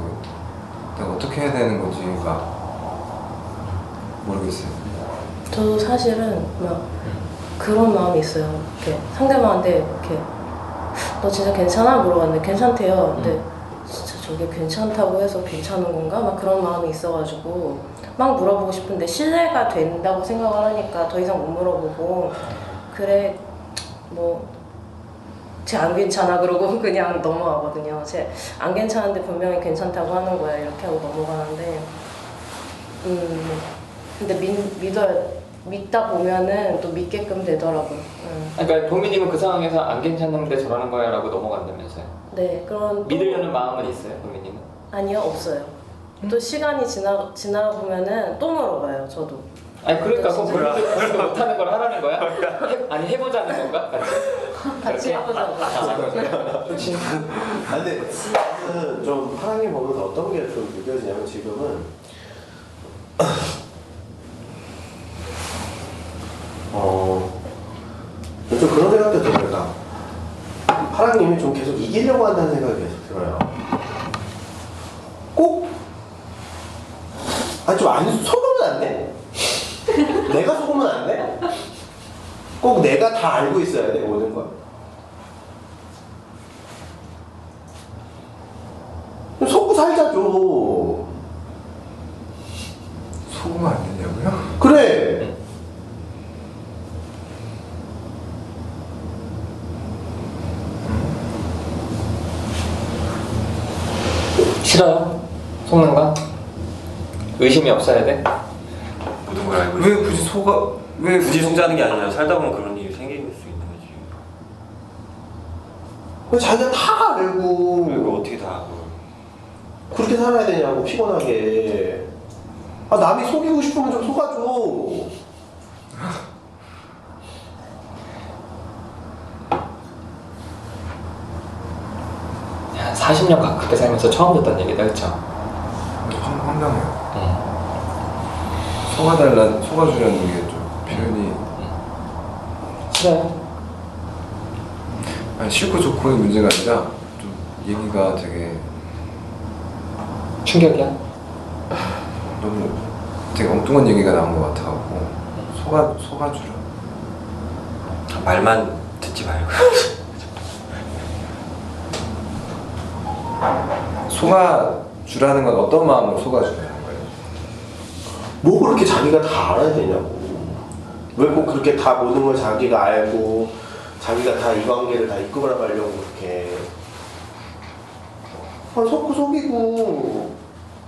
내가 어떻게 해야 되는 건지 막 모르겠어요. 저도 사실은 막 그런 마음이 있어요. 이렇게 상대방한테 이렇게 너 진짜 괜찮아? 물어봤는데 괜찮대요. 근데 진짜 저게 괜찮다고 해서 괜찮은 건가? 막 그런 마음이 있어가지고 막 물어보고 싶은데 신뢰가 된다고 생각을 하니까 더 이상 못 물어보고 그래 뭐 쟤 안 괜찮아 그러고 그냥 넘어가거든요. 쟤 안 괜찮은데 분명히 괜찮다고 하는 거야 이렇게 하고 넘어가는데 근데 믿다 보면은 또 믿게끔 되더라고요. 그러니까 동민님은 그 상황에서 안 괜찮은데 저러는 거야 라고 넘어간다면서요. 네 그런 믿으려는 마음은 있어요, 동민님은? 아니요 없어요. 또 시간이 지나 보면은 또 물어봐요 저도. 아니 그러니까 그건 진짜. 본인도 못하는 걸 하라는 거야? 아니 해보자는 건가? 같이? 같이 해보자고. 그렇지. 아, 근데 저는 좀 파랑이 보면서 어떤 게 좀 느껴지냐면 지금은 좀 그런 생각도 들어요. 파랑님이 좀 계속 이기려고 한다는 생각이 계속 들어요. 꼭 좀 안 속으면 안 돼? 내가 속으면 안 돼? 꼭 내가 다 알고 있어야 돼 모든 걸. 속고 살자 좀. 속으면 안 되냐고요? 그래. 싫어요? 속는 거? 의심이 없어야 돼? 모든 걸 알고 왜 굳이 속아 왜 굳이 속자는 게 아니라 살다 보면 그런 일이 생길 수 있는 거지. 왜 자기가 다 알고 그리고 어떻게 다 하고. 그렇게 살아야 되냐고 피곤하게. 남이 속이고 싶으면 좀 속아줘. 한 40년 가깝게 살면서 처음 듣던 얘기다, 그쵸? 황당해요. 응. 속아주려는 게 좀 표현이 싫어요? 아니, 싫고 좋고의 문제가 아니라 좀 얘기가 되게 충격이야? 너무 되게 엉뚱한 얘기가 나온 것 같아갖고 속아주려. 말만 듣지 말고. 속아주라는 건 어떤 마음으로 속아주라는 거예요? 뭐 그렇게 자기가 다 알아야 되냐고. 왜 꼭 그렇게 다 모든 걸 자기가 알고 자기가 다 이 관계를 다 이끌어 가려고 그렇게. 속고 속이고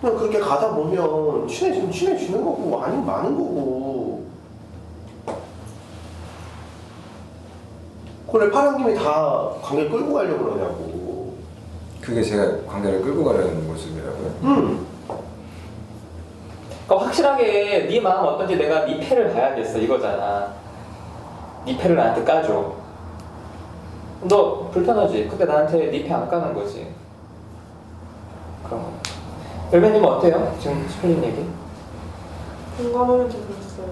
그냥 그렇게 가다 보면 친해지면 친해지는 거고 아니면 많은 거고. 그래 파랑님이 다 관계 끌고 가려고 그러냐고. 그게 제가 관계를 끌고 가려는 모습이라고요? 그러니까 확실하게 네 마음 어떤지 내가 네 패를 봐야겠어 이거잖아. 네 패를 나한테 까줘. 너 불편하지? 근데 나한테 네 패 안 까는 거지. 그런 거. 열배님은 어때요? 지금 스플릿 얘기? 공감하면서 들었어요.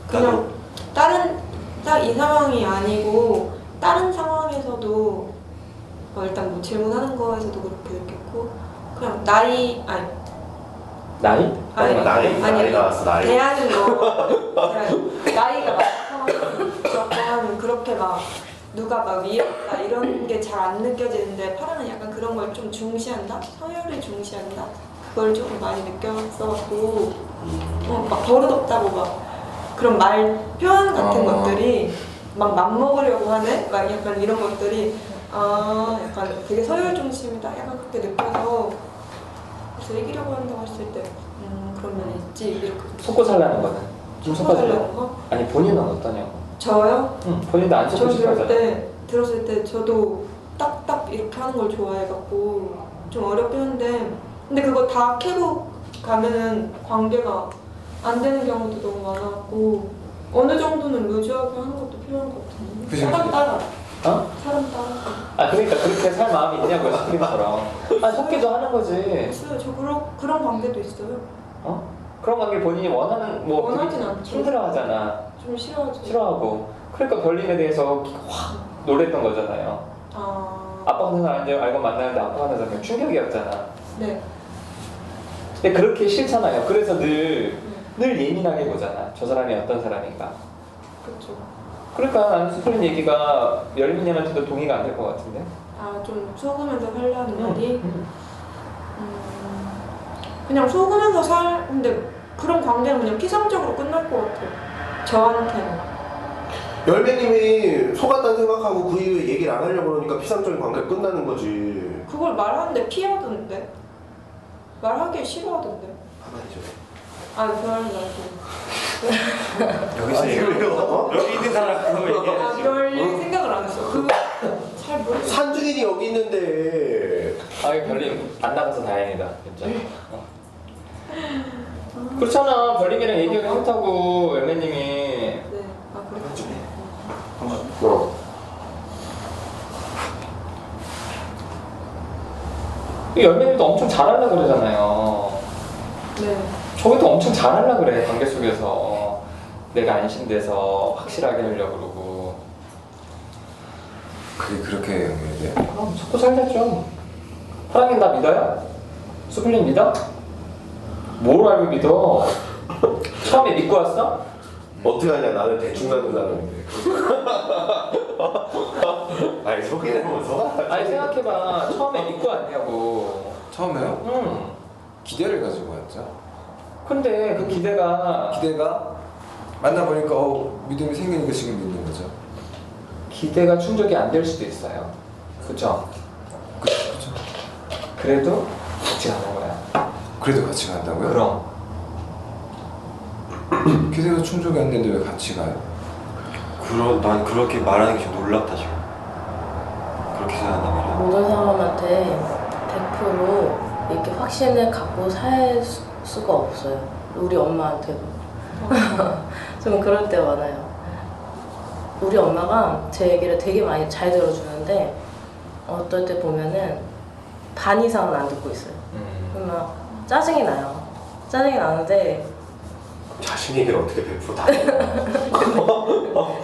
그냥 다른 딱 이 상황이 아니고 다른 상황에서도 일단 뭐 질문하는 거에서도 그렇게 느꼈고 그냥 나이 나왔어 나이. 대하는 거 그냥 나이가 많고 그렇게 막 누가 막 위협다 이런 게 잘 안 느껴지는데 파랑은 약간 그런 걸 좀 중시한다? 서열을 중시한다? 그걸 조금 많이 느꼈어갖고 막 버릇없다고 막 그런 말 표현 같은 것들이 막 맘먹으려고 하는 막 약간 이런 것들이 약간 되게 서열 중심이다 약간 그렇게 느껴서 그래서 이기려고 한다고 했을 때 그런 면이 있지 이렇게 속고 살라는 거는? 좀 속아주려? 속아주려는 거? 아니 본인은 어떠냐고? 저요? 응 본인도 안 속고 저 싶어하잖아. 들었을 때 저도 딱딱 이렇게 하는 걸 좋아해갖고 좀 어렵긴 한데 근데 그거 다 캐고 가면은 관계가 안 되는 경우도 너무 많아갖고 어느 정도는 루즈하게 하는 것도 필요한 것 같은데 그치, 사람 그치. 따라 어? 사람 따라 그러니까 그렇게 살 마음이 있냐고요 스크린처럼. 속기도 하는 거지. 있어요. 저 그런 관계도 있어요. 그런 관계 본인이 원하는 뭐 원하진 되게 않죠. 힘들어하잖아. 좀 싫어하죠. 싫어하고. 그러니까 별님에 대해서 확 놀랬던 거잖아요. 아빠 같은 사람 알고 만나는데 아빠 같은 사람 충격이었잖아. 네. 근데 그렇게 싫잖아요. 그래서 늘 예민하게 보잖아. 저 사람이 어떤 사람인가. 그렇죠. 그러니까 나는 스프린 얘기가 열민님한테도 동의가 안 될 것 같은데. 좀 속으면서 살려는 말이 그냥 속으면서 근데 그런 관계는 그냥 피상적으로 끝날 것 같아요. 저한테는. 열배님이 속았다는 생각하고 그 이후에 얘기를 안 하려고 그러니까 피상적인 관계가 끝나는 거지. 그걸 말하는데 피하던데. 말하기 싫어하던데. 가만히 좀. 별로 여기서 얘기해요. 여기 있는 사람 그거 얘기해. 별 생각을 안 했어. 잘 모르겠어. 산준인이 여기 있는데. 별님 안 나가서 다행이다. 진짜. 그렇잖아. 별님이랑 얘기하기 싫다고 열매님이. 네. 그렇죠. 열매님도 엄청 잘하려고 그러잖아요. 네. 저기도 엄청 잘하려고 그래. 관계 속에서 내가 안심돼서 확실하게 하려고 그러고. 그게 그렇게 연결이 돼요? 그럼 자꾸 살려줘. 파랑님 나 믿어요? 수블님 믿어? 뭘 알고 믿어? 처음에 믿고 왔어? 어떻게 하냐, 나는 대충 가는 사람인데. 아니, 속이는 뭐 속아. 아니 생각해봐. 처음에 믿고 왔냐고. 처음에요? 응. 기대를 가지고 왔죠. 근데 그 기대가 만나보니까 믿음이 생기니까 지금 믿는 거죠. 기대가 충족이 안 될 수도 있어요. 그죠? 그죠. 그래도 같이 가는 거야. 그래도 같이 간다고요? 그럼. 기대가 충족이 안 되는데 왜 같이 가요? 난 그렇게 말하는 게 좀 놀랍다 지금. 그렇게 생각한단 말이야. 모든 사람한테 100% 이렇게 확신을 갖고 살 수가 없어요. 우리 엄마한테도. 좀 그럴 때 많아요. 우리 엄마가 제 얘기를 되게 많이 잘 들어주는데 어떨 때 보면은 반 이상은 안 듣고 있어요. 그러면 짜증이 나요. 짜증이 나는데 자신 얘기를 어떻게 100%다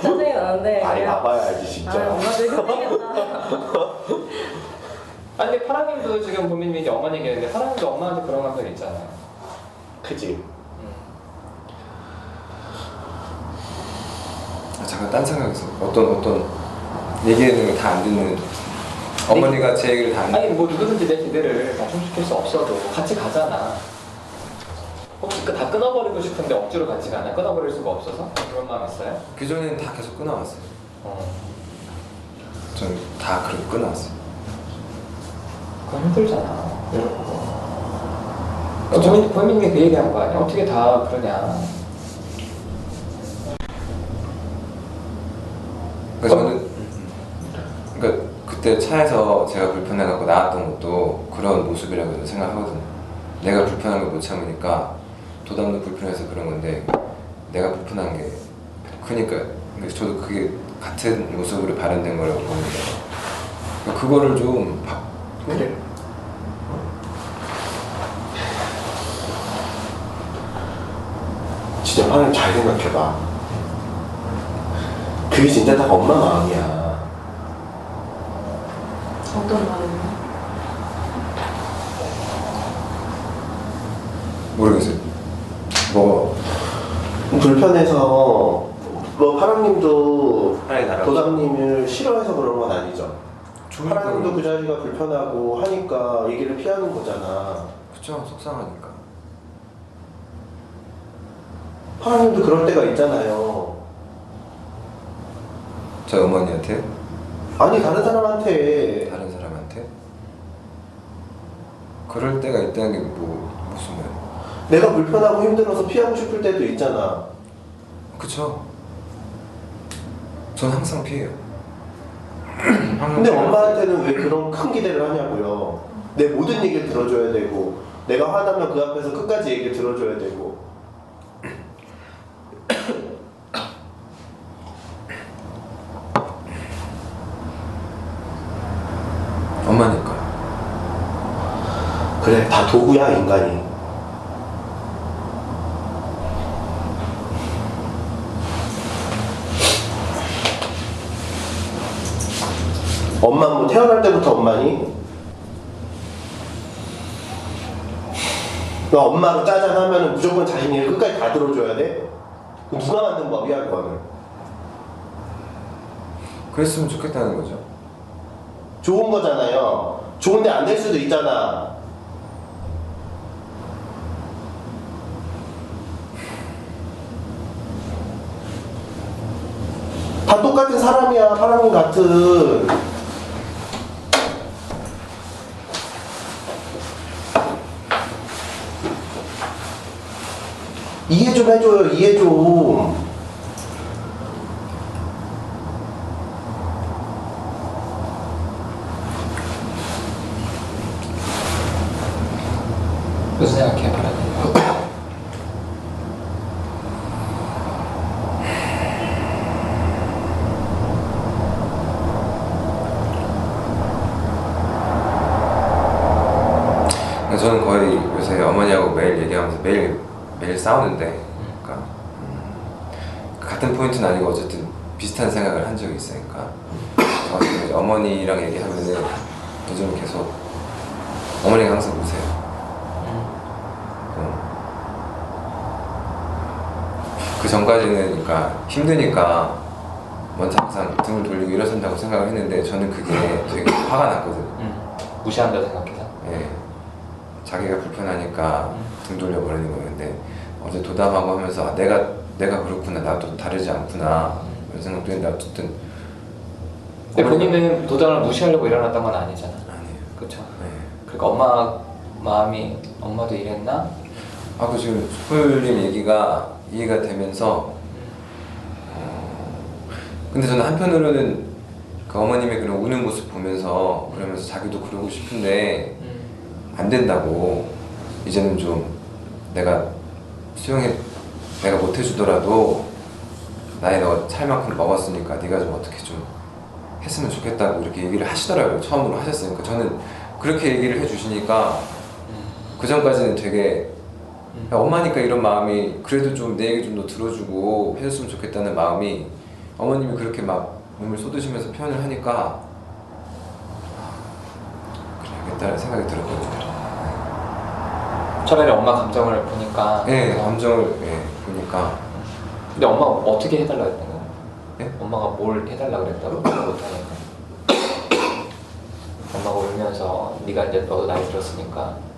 짜증이 나는데 아니, 그냥 나봐야지, 진짜. 엄마 되게 힘들겠다. 아니 근데 파랑님도 지금 보민님이 이제 어머니 얘기했는데 파랑님도 엄마한테 그런 감정 있잖아요. 그지? 잠깐 딴 생각했어요. 어떤 얘기하는 거 다 안 듣는 어머니가 제 얘기를 다 안 아니 듣는. 뭐 누구든지 내 기대를 다 충족할 수 없어도 같이 가잖아. 혹시 다 끊어버리고 싶은데 억지로 같이 가나? 끊어버릴 수가 없어서? 그런 마음 있어요? 그 전에는 다 계속 끊어왔어요. 어. 전 다 그렇게 끊어왔어요. 그건 힘들잖아. 보민님이 그 얘기한 거 아니야? 어떻게 다 그러냐? 그러니까 저는 그러니까 그때 차에서 제가 불편해갖고 나왔던 것도 그런 모습이라고 저는 생각하거든요. 내가 불편한 걸 못 참으니까 도담도 불편해서 그런 건데 내가 불편한 게 크니까 저도 그게 같은 모습으로 발현된 거라고 봅니다. 그러니까 그거를 좀 그래. 진짜 파랑 잘 생각해봐. 그게 진짜 다 엄마 마음이야. 어떤 마음이요? 모르겠어요. 뭐 불편해서 뭐 파랑님도 하나의 나라. 도담님을 싫어해서 그런 건 아니죠. 좋으니까 파랑님도 그 자리가 불편하고 하니까 얘기를 피하는 거잖아. 그쵸, 속상하니까. 파랑님도 그럴 때가 있잖아요. 저 어머니한테? 아니, 다른 사람한테. 다른 사람한테? 그럴 때가 있다는 게 무슨 말이야? 내가 불편하고 힘들어서 피하고 싶을 때도 있잖아. 그쵸. 전 항상 피해요. 근데 엄마한테는 왜 그런 큰 기대를 하냐고요. 내 모든 얘기를 들어줘야 되고, 내가 화나면 그 앞에서 끝까지 얘기를 들어줘야 되고. 엄마니까. 그래, 다 도구야, 인간이. 엄마 뭐 태어날 때부터 엄마니? 너 엄마로 짜잔하면 무조건 자신 얘기를 끝까지 다 들어줘야 돼? 누가 만든 법이야, 그거는? 그랬으면 좋겠다는 거죠. 좋은 거잖아요. 좋은데 안 될 수도 있잖아. 다 똑같은 사람이야, 사람 같은. 이해 좀 해줘요, 이해 좀. 무슨 생각해, 파랑님? 저는 거의 요새 어머니하고 매일 얘기하면서 매일 싸우는데, 그러니까 같은 포인트는 아니고 어쨌든 비슷한 생각을 한 적이 있으니까 어머니랑 얘기하면은 요즘 계속 어머니가 항상 우세요. 그 전까지는 그러니까 힘드니까 먼저 항상 등을 돌리고 일어선다고 생각을 했는데 저는 그게 되게 화가 났거든요. 무시한다 생각해서. 예, 자기가 불편하니까 등 돌려버리는 거였는데 어제 도담하고 하면서 아, 내가 그렇구나, 나도 다르지 않구나 이런 생각도 했는데 어쨌든 근데 본인은 도전을 무시하려고 일어났던 건 아니잖아. 아니에요. 그렇죠. 네. 그러니까 엄마 마음이 엄마도 이랬나? 그 지금 수풀님 얘기가 이해가 되면서 근데 저는 한편으로는 그 어머님의 그런 우는 모습 보면서 그러면서 자기도 그러고 싶은데 안 된다고 이제는 좀 내가 못 해주더라도 나이 너 찰만큼 먹었으니까 네가 좀 어떻게 좀 했으면 좋겠다고 이렇게 얘기를 하시더라고요. 처음으로 하셨으니까 저는 그렇게 얘기를 해주시니까 그 전까지는 되게 엄마니까 이런 마음이 그래도 좀 내 얘기 좀 더 들어주고 해줬으면 좋겠다는 마음이 어머님이 그렇게 막 몸을 쏟으시면서 표현을 하니까 그래야겠다는 생각이 들었거든요. 차라리 엄마 감정을 보니까. 네, 감정을 보니까. 근데 엄마가 어떻게 해달라 했던 거야? 네? 엄마가 뭘 해달라 그랬다고? 못하니까. 엄마가 울면서 네가 이제 너도 나이 들었으니까.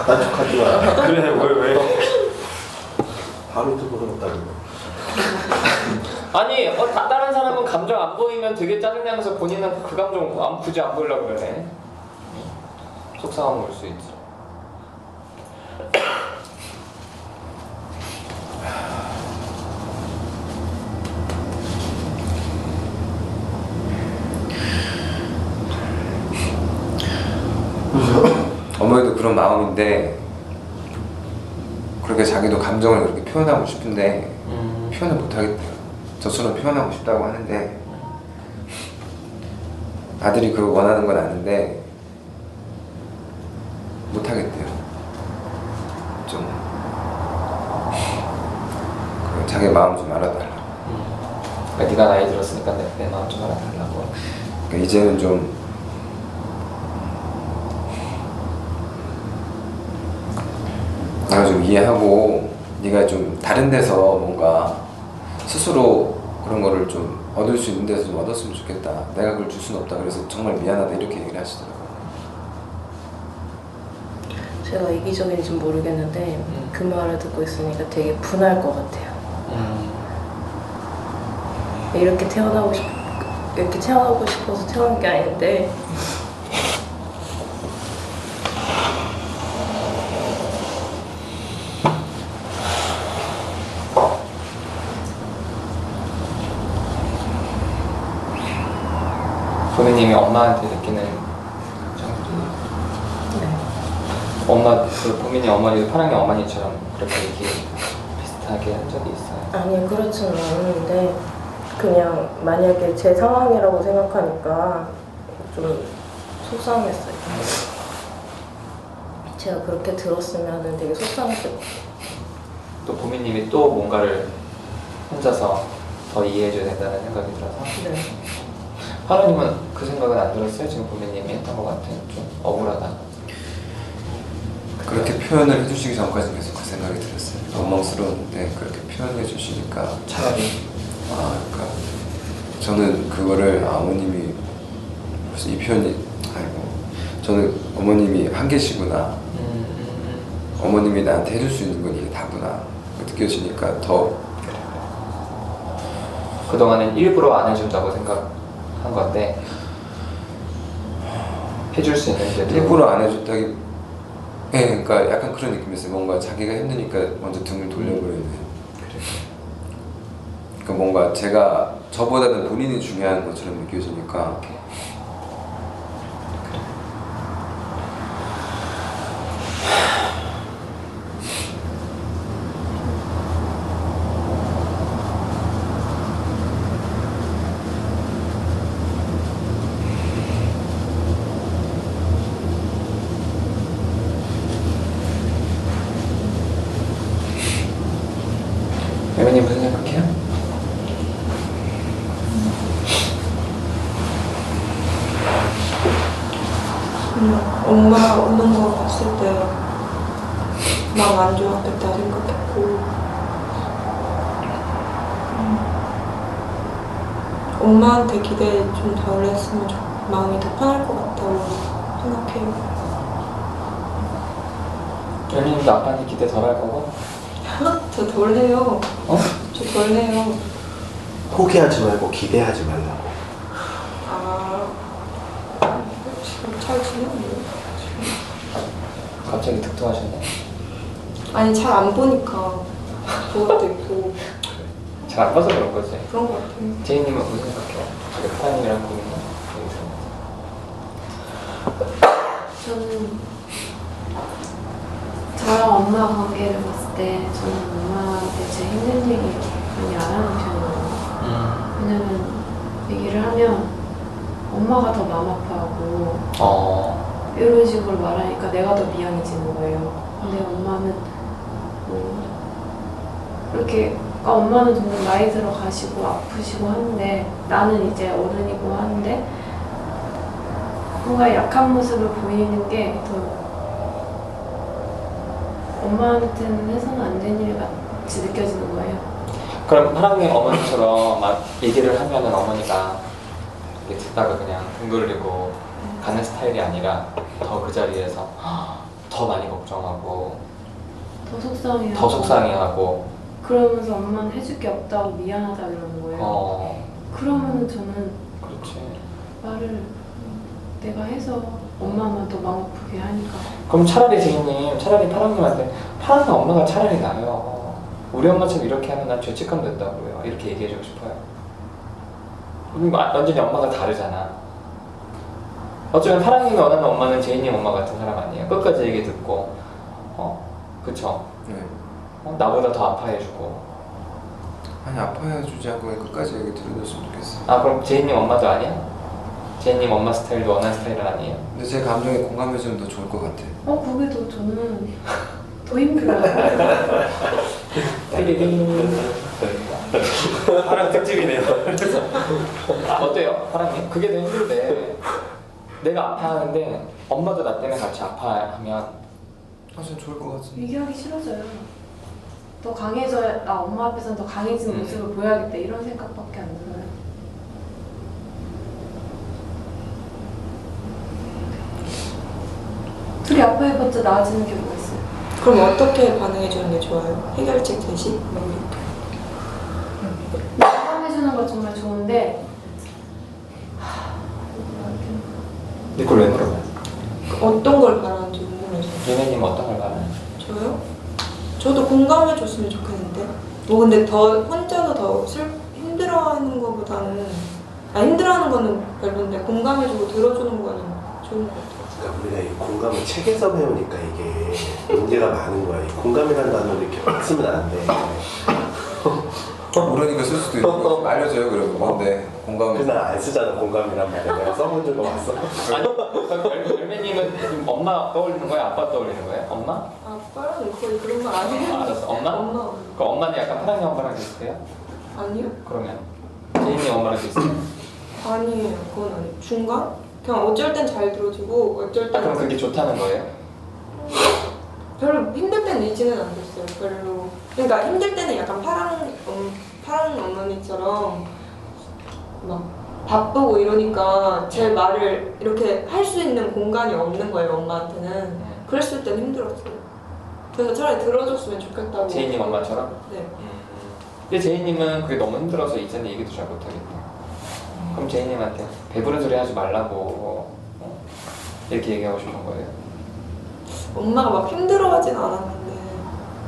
난척하지 마. 그래 왜? 바로 들어갔다는 거. 아니 다른 사람은 감정 안 보이면 되게 짜증나면서 본인은 그 감정 굳이 안 보이려고 그러네. 속상함 올 수 있지. 어머니도 그런 마음인데 그렇게 자기도 감정을 그렇게 표현하고 싶은데 표현을 못 하겠대요. 저처럼 표현하고 싶다고 하는데 아들이 그걸 원하는 건 아는데 못 하겠대요. 좀 자기 마음 좀 알아달라고. 그러니까 네가 나이 들었으니까 내 마음 좀 알아달라고. 그러니까 이제는 좀 내가 좀 이해하고 네가 좀 다른 데서 뭔가 스스로 그런 거를 좀 얻을 수 있는 데서 좀 얻었으면 좋겠다. 내가 그걸 줄 수는 없다. 그래서 정말 미안하다 이렇게 얘기를 하시더라고요. 제가 이기적인지는 모르겠는데 그 말을 듣고 있으니까 되게 분할 것 같아요. 이렇게 태어나고 싶어서 태어난 게 아닌데 부모님이 엄마한테 느끼는 감정들이 엄마 그 부모님 어머니도 파랑이 어머니처럼 그렇게 얘기 비슷하게 한 적이 있어요. 아니 그렇지는 않은데 그냥 만약에 제 상황이라고 생각하니까 좀 속상했어요. 제가 그렇게 들었으면 되게 속상했을 것 같아요. 또 부모님이 또 뭔가를 혼자서 더 이해해줘야 된다는 생각이 들어서. 네. 하나님은 그 생각은 안 들었어요? 지금 부모님이 했던 것 같아요. 좀 억울하다. 그렇게 표현을 해주시기 전까지 계속 그 생각이 들었어요. 원망스러운데 그렇게 표현해 주시니까 차라리. 그러니까 저는 그거를 어머님이 벌써 이 표현이 아이고 저는 어머님이 한 계시구나. 어머님이 나한테 해줄 수 있는 건 이게 다구나 느껴지니까 더 그동안은 일부러 안 해준다고 생각한 건데 해줄 수 있는데도 일부러 안 해줬다기 그러니까 약간 그런 느낌이었어요. 뭔가 자기가 힘드니까 먼저 등을 돌려버리는 그러니까 뭔가 제가 저보다는 본인이 중요한 것처럼 느껴지니까 여민이 무슨 생각해요? 엄마 없는 거 봤을 때 마음 안 좋았겠다 생각했고 엄마한테 기대 좀 덜 했으면 마음이 더 편할 것 같다고 생각해요. 여민이도 아빠한테 기대 덜 할 거고? 저 덜 해요. 어? 저 덜 해요. 포기하지 말고 기대하지 말라고. 아, 지금 잘 지내요. 갑자기 득도하셨네. 아니 잘 안 보니까 그것도 있고 잘 안 봐서 그런 거지. 그런 것 같아요. 제이님은 무슨 생각해요? 저기 파라님이랑 고민은? 저는 저랑 엄마 관계를 봤을 때 저는 엄마한테 제 힘든 얘기 많이 안 하는 편이에요. 왜냐면 얘기를 하면 엄마가 더 마음 아파하고 이런 식으로 말하니까 내가 더 미안해지는 거예요. 근데 엄마는 이렇게 엄마는 정말 나이 들어 가시고 아프시고 하는데 나는 이제 어른이고 하는데 뭔가 약한 모습을 보이는 게 더 엄마한테는 해서는 안 되는 일 같이 느껴지는 거예요. 그럼 파랑님 어머니처럼 막 얘기를 하면은 어머니가 이렇게 듣다가 그냥 등 돌리고 가는 스타일이 아니라 더 그 자리에서 더 많이 걱정하고 더 속상해하고 그러면서 엄마는 해줄 게 없다고 미안하다 이러는 거예요. 그러면은 저는 그렇지. 말을 내가 해서 엄마만 더 마음 아프게 하니까. 그럼 차라리 제이님, 차라리 파랑님한테 파랑님 엄마가 차라리 나아요. 우리 엄마처럼 이렇게 하면 난 죄책감 된다고요. 이렇게 얘기해주고 싶어요. 완전히 엄마가 다르잖아. 어쩌면 파랑님이 원하는 엄마는 제이님 엄마 같은 사람 아니에요. 끝까지 얘기 듣고, 그쵸? 네. 나보다 더 아파해주고. 아니 아파해주지 않고 그냥 끝까지 얘기 들어줬으면 좋겠어. 아 그럼 제이님 엄마도 아니야? 제이님 엄마 스타일도 원하는 스타일은 아니에요? 근데 제 감정에 공감해주면 더 좋을 것 같아. 그게 더 저는 더 힘들어요. 파랑 특집이네요. 어때요, 파랑님? 그게 더 힘들대. 내가 아파하는데 엄마도 나 때문에 같이 아파하면 전 좋을 것 같은데. 얘기하기 싫어져요. 더 강해져야 나 엄마 앞에서는 더 강해진 모습을 보여야겠다 이런 생각밖에 안 들어요. 둘이 아파해봤자 나아지는 게 뭐 있어요? 그럼 어떻게 반응해주는 게 좋아요? 해결책 제시? 공감해주는 거 정말 좋은데 근데 그걸 왜 물어봐요? 어떤 걸 바라는지 궁금해서. 예매님 어떤 걸 바라요? 저요? 저도 공감해줬으면 좋겠는데. 근데 더 혼자서 더 힘들어하는 것보다는 힘들어하는 거는 별론데 공감해주고 들어주는 거는 좋은 것 같아요. 그러니까 우리가 이 공감을 책에서 배우니까 이게 문제가 많은 거야. 이 공감이라는 단어를 이렇게 막 쓰면 안 돼. 모르니까 쓸 수도 있는 거 알려줘요. 그러면 뭔데 공감해. 그날 안 쓰잖아 공감이란 말을. 내가 써본 적은 왔어. 아니, 열매님은 지금 엄마 떠올리는 거예요? 아빠 떠올리는 거예요? 엄마? 아빠랑 거의 그런 거 아니에요. 알았어. 엄마? 엄마. 그럼 엄마는 약간 파랑이 엄마랑 비슷해요? 아니요. 그러면 제이님 엄마랑 비슷해요? 아니에요. 그건 아니에요. 중간? 그냥 어쩔 땐 잘 들어주고 어쩔 땐 그럼 그게 좋다는 거예요? 별로 힘들 때는 의지는 안 됐어요. 별로. 그러니까 힘들 때는 약간 파랑 어머니처럼 막 바쁘고 이러니까 제 말을 이렇게 할 수 있는 공간이 없는 거예요. 엄마한테는. 그랬을 땐 힘들었어요. 그래서 차라리 들어줬으면 좋겠다고. 제이님 엄마처럼? 네. 근데 제이님은 그게 너무 힘들어서 이제는 얘기도 잘 못하겠다. 그럼 제이님한테 배부른 소리 하지 말라고 이렇게 얘기하고 싶은 거예요? 엄마가 막 힘들어하진 않았는데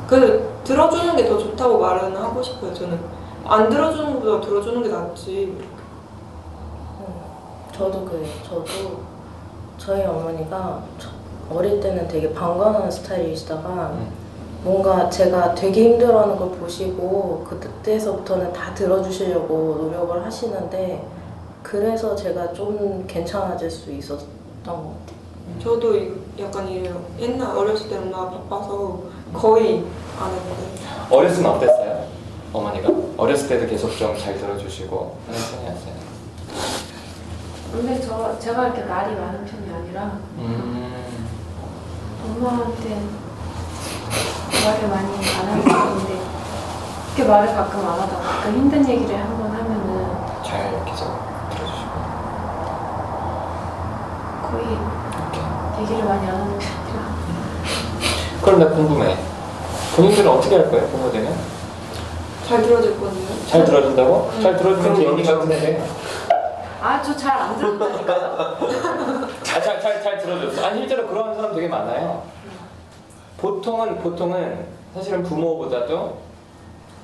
그 들어주는 게 더 좋다고 말은 하고 싶어요. 저는 안 들어주는 것보다 들어주는 게 낫지. 저도 그래요. 저도 저희 어머니가 어릴 때는 되게 방관하는 스타일이시다가 뭔가 제가 되게 힘들어하는 걸 보시고 그때서부터는 다 들어주시려고 노력을 하시는데 그래서 제가 좀 괜찮아질 수 있었던 것 같아요. 저도 약간 이래요. 옛날 어렸을 때 엄마가 바빠서 거의 안 했는데. 어렸을 때 어땠어요? 어머니가? 어렸을 때도 계속 좀 잘 들어주시고 하는 편이었어요? 근데 제가 이렇게 말이 많은 편이 아니라 엄마한테 말을 많이 안 하는 편인데 그렇게 말을 가끔 안 하다가 가끔 힘든 얘기를 한번 하면은 잘 계속 들어주시고 거의 이렇게. 얘기를 많이 안 하는 편이라. 그럼 나 궁금해. 본인들은 어떻게 할 거예요? 부모들은? 잘 들어줄 건데요? 잘 들어준다고? 잘 들어주면 제인이 같은데. 아, 저 잘 안 들었다니까요. 잘 들어줬어. 아니 실제로 그런 사람 되게 많아요. 보통은 사실은 부모보다도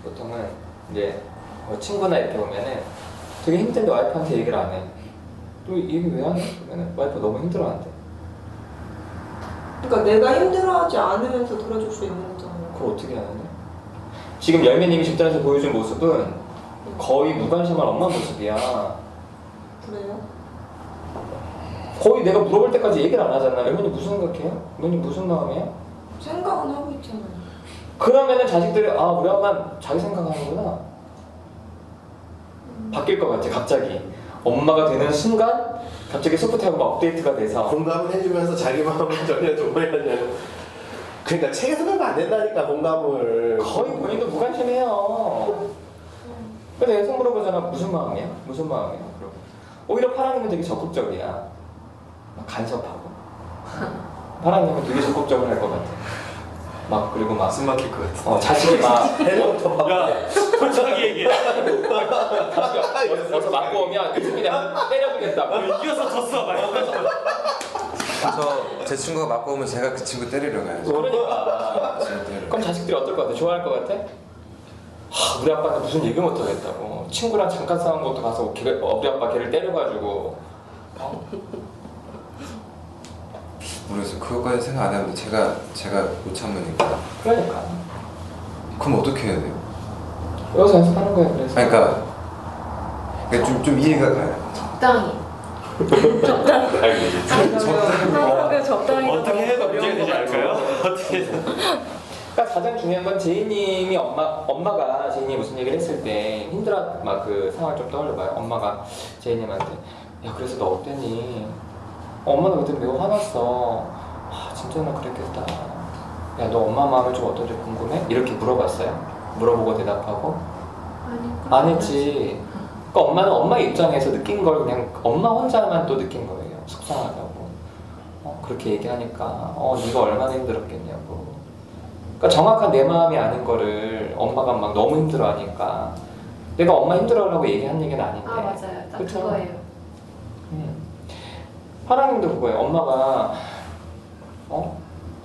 보통은 이제 뭐 친구나 이렇게 보면은 되게 힘든데 와이프한테 얘기를 안 해. 또 얘기 왜 안 해? 그러면은 와이프 너무 힘들어한대. 그러니까 내가 힘들어하지 않으면서 들어줄 수 있는 거잖아요. 그걸 어떻게 하느냐? 지금 열매님이 집단에서 보여준 모습은 거의 무관심한 엄마 모습이야. 그래요? 거의 내가 물어볼 때까지 얘기를 안 하잖아. 열매님 무슨 생각해요? 열매님 무슨 마음이야? 생각은 하고 있잖아요. 그러면은 자식들이 아 우리 엄마 자기 생각하는구나. 바뀔 것 같아 갑자기. 엄마가 되는 순간 갑자기 소프트웨어가 업데이트가 돼서 공감을 해주면서 자기 마음을 전해줘야냐고. 그러니까 책에서 보면 안 된다니까 공감을. 거의 본인도 무관심해요. 근데 계속 물어보잖아. 무슨 마음이야? 무슨 마음이야? 그러고 오히려 파랑님은 되게 적극적이야. 막 간섭하고. 파랑님은 되게 적극적으로 할 것 같아. 막 그리고 막 숨 막힐 것 같아. 자식이 막 해놓고 야, 솔직하게 얘기해. 어서 맞고 오면 그냥 때려주겠다. 이겨서 졌어, 막 이러면서. 제 친구가 맞고 오면 제가 그 친구 때리러 가야죠. 그러니까. 그럼 자식들이 어떨 것 같아? 좋아할 것 같아? 우리 아빠는 무슨 얘기 못 하겠다고. 친구랑 잠깐 싸운 것도 가서 우리 아빠 걔를 때려가지고. 모르겠어요. 그것까지 생각 안 했는데 제가 못 참으니까. 그러니까. 그럼 어떻게 해야 돼요? 여기서 연습하는 거야 그래서. 아니, 그러니까 좀 이해가 가요. 적당히. 한국에 적당히 어떻게 해도 문제가 되지 않을까요? 어떻게 해서. 그러니까 가장 중요한 건 제이님이 엄마가 제이님이 무슨 얘기를 했을 때 힘들어 막 그 상황을 좀 떠올려봐요. 엄마가 제이님한테 야 그래서 너 어땠니? 엄마는 그때 매우 화났어. 진짜 나 그랬겠다. 야 너 엄마 마음이 좀 어떤지 궁금해? 이렇게 물어봤어요? 물어보고 대답하고? 아니, 안 했지. 그러니까 엄마는 엄마 입장에서 느낀 걸 그냥 엄마 혼자만 또 느낀 거예요. 속상하다고. 그렇게 얘기하니까 네가 얼마나 힘들었겠냐고. 그러니까 정확한 내 마음이 아닌 거를 엄마가 막 너무 힘들어하니까 내가 엄마 힘들어하라고 얘기한 얘기는 아닌데. 아, 맞아요. 딱 그쵸? 그거예요. 하나님도 그거예요. 엄마가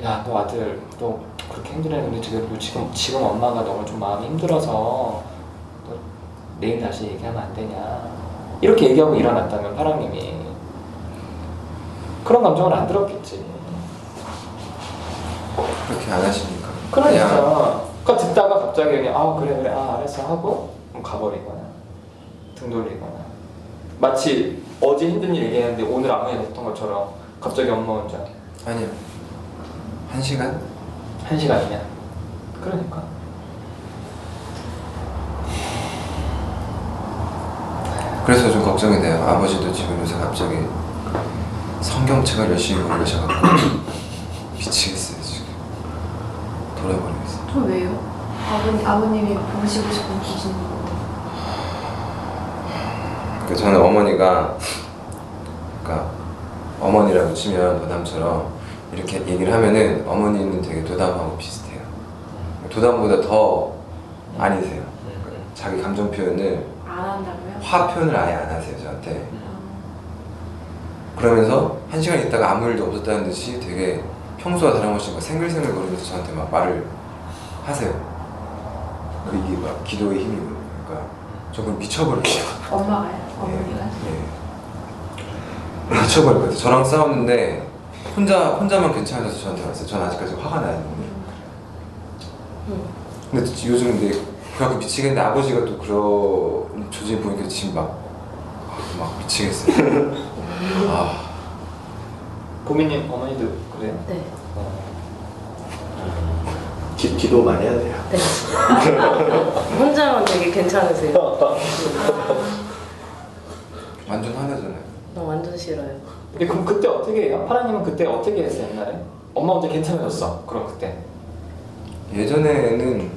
야 너 아들 너 그렇게 힘들었는데 지금 엄마가 너무 좀 마음이 힘들어서 너 내일 다시 얘기하면 안 되냐 이렇게 얘기하고 일어났다면 파랑님이 그런 감정을 안 들었겠지. 그렇게 안 하시니까. 그러니까 듣다가 갑자기 그냥 그래 알았어 하고 가버리거나 등 돌리거나 마치 어제 힘든 일 얘기했는데 오늘 아무 일 없던 것처럼 갑자기 엄마 혼자 아니요. 1시간? 1시간이냐? 그러니까 그래서 좀 걱정이 돼요. 아버지도 지금 요새 갑자기 성경책을 열심히 보고 계셔갖고 미치겠어요 지금. 돌아버리겠어요. 좀 왜요? 아버님이 보시고 싶은 기준이 그 저는 어머니가 그러니까 어머니라고 치면 도담처럼 이렇게 얘기를 하면은 어머니는 되게 도담하고 비슷해요. 도담보다 더 아니세요. 자기 감정 표현을 안 한다고요? 화 표현을 아예 안 하세요 저한테. 그러면서 1시간 있다가 아무 일도 없었다는 듯이 되게 평소와 다름없이 막 생글생글 거리면서 저한테 막 말을 하세요. 이게 막 기도의 힘이고 그러니까 조금 미쳐버리겠어. 엄마가요? 어머니가? 예. 미쳐버릴 것 같아요. 저랑 싸웠는데 혼자만 괜찮아져서 저한테 왔어요. 전 아직까지 화가 나요. 근데 요즘 근데 그렇게 미치겠는데 아버지가 또 그런 조짐 보니까 지금 막 미치겠어요. 아. 보미님 어머니도 그래요? 네. 기도 많이 해야 돼요. 네. 혼자만 되게 괜찮으세요. 완전 화나잖아요. 나 완전 싫어요. 근데 그럼 그때 어떻게 해요? 파라님은 그때 어떻게 했어요 옛날에? 엄마 혼자 괜찮아졌어. 그럼 그때. 예전에는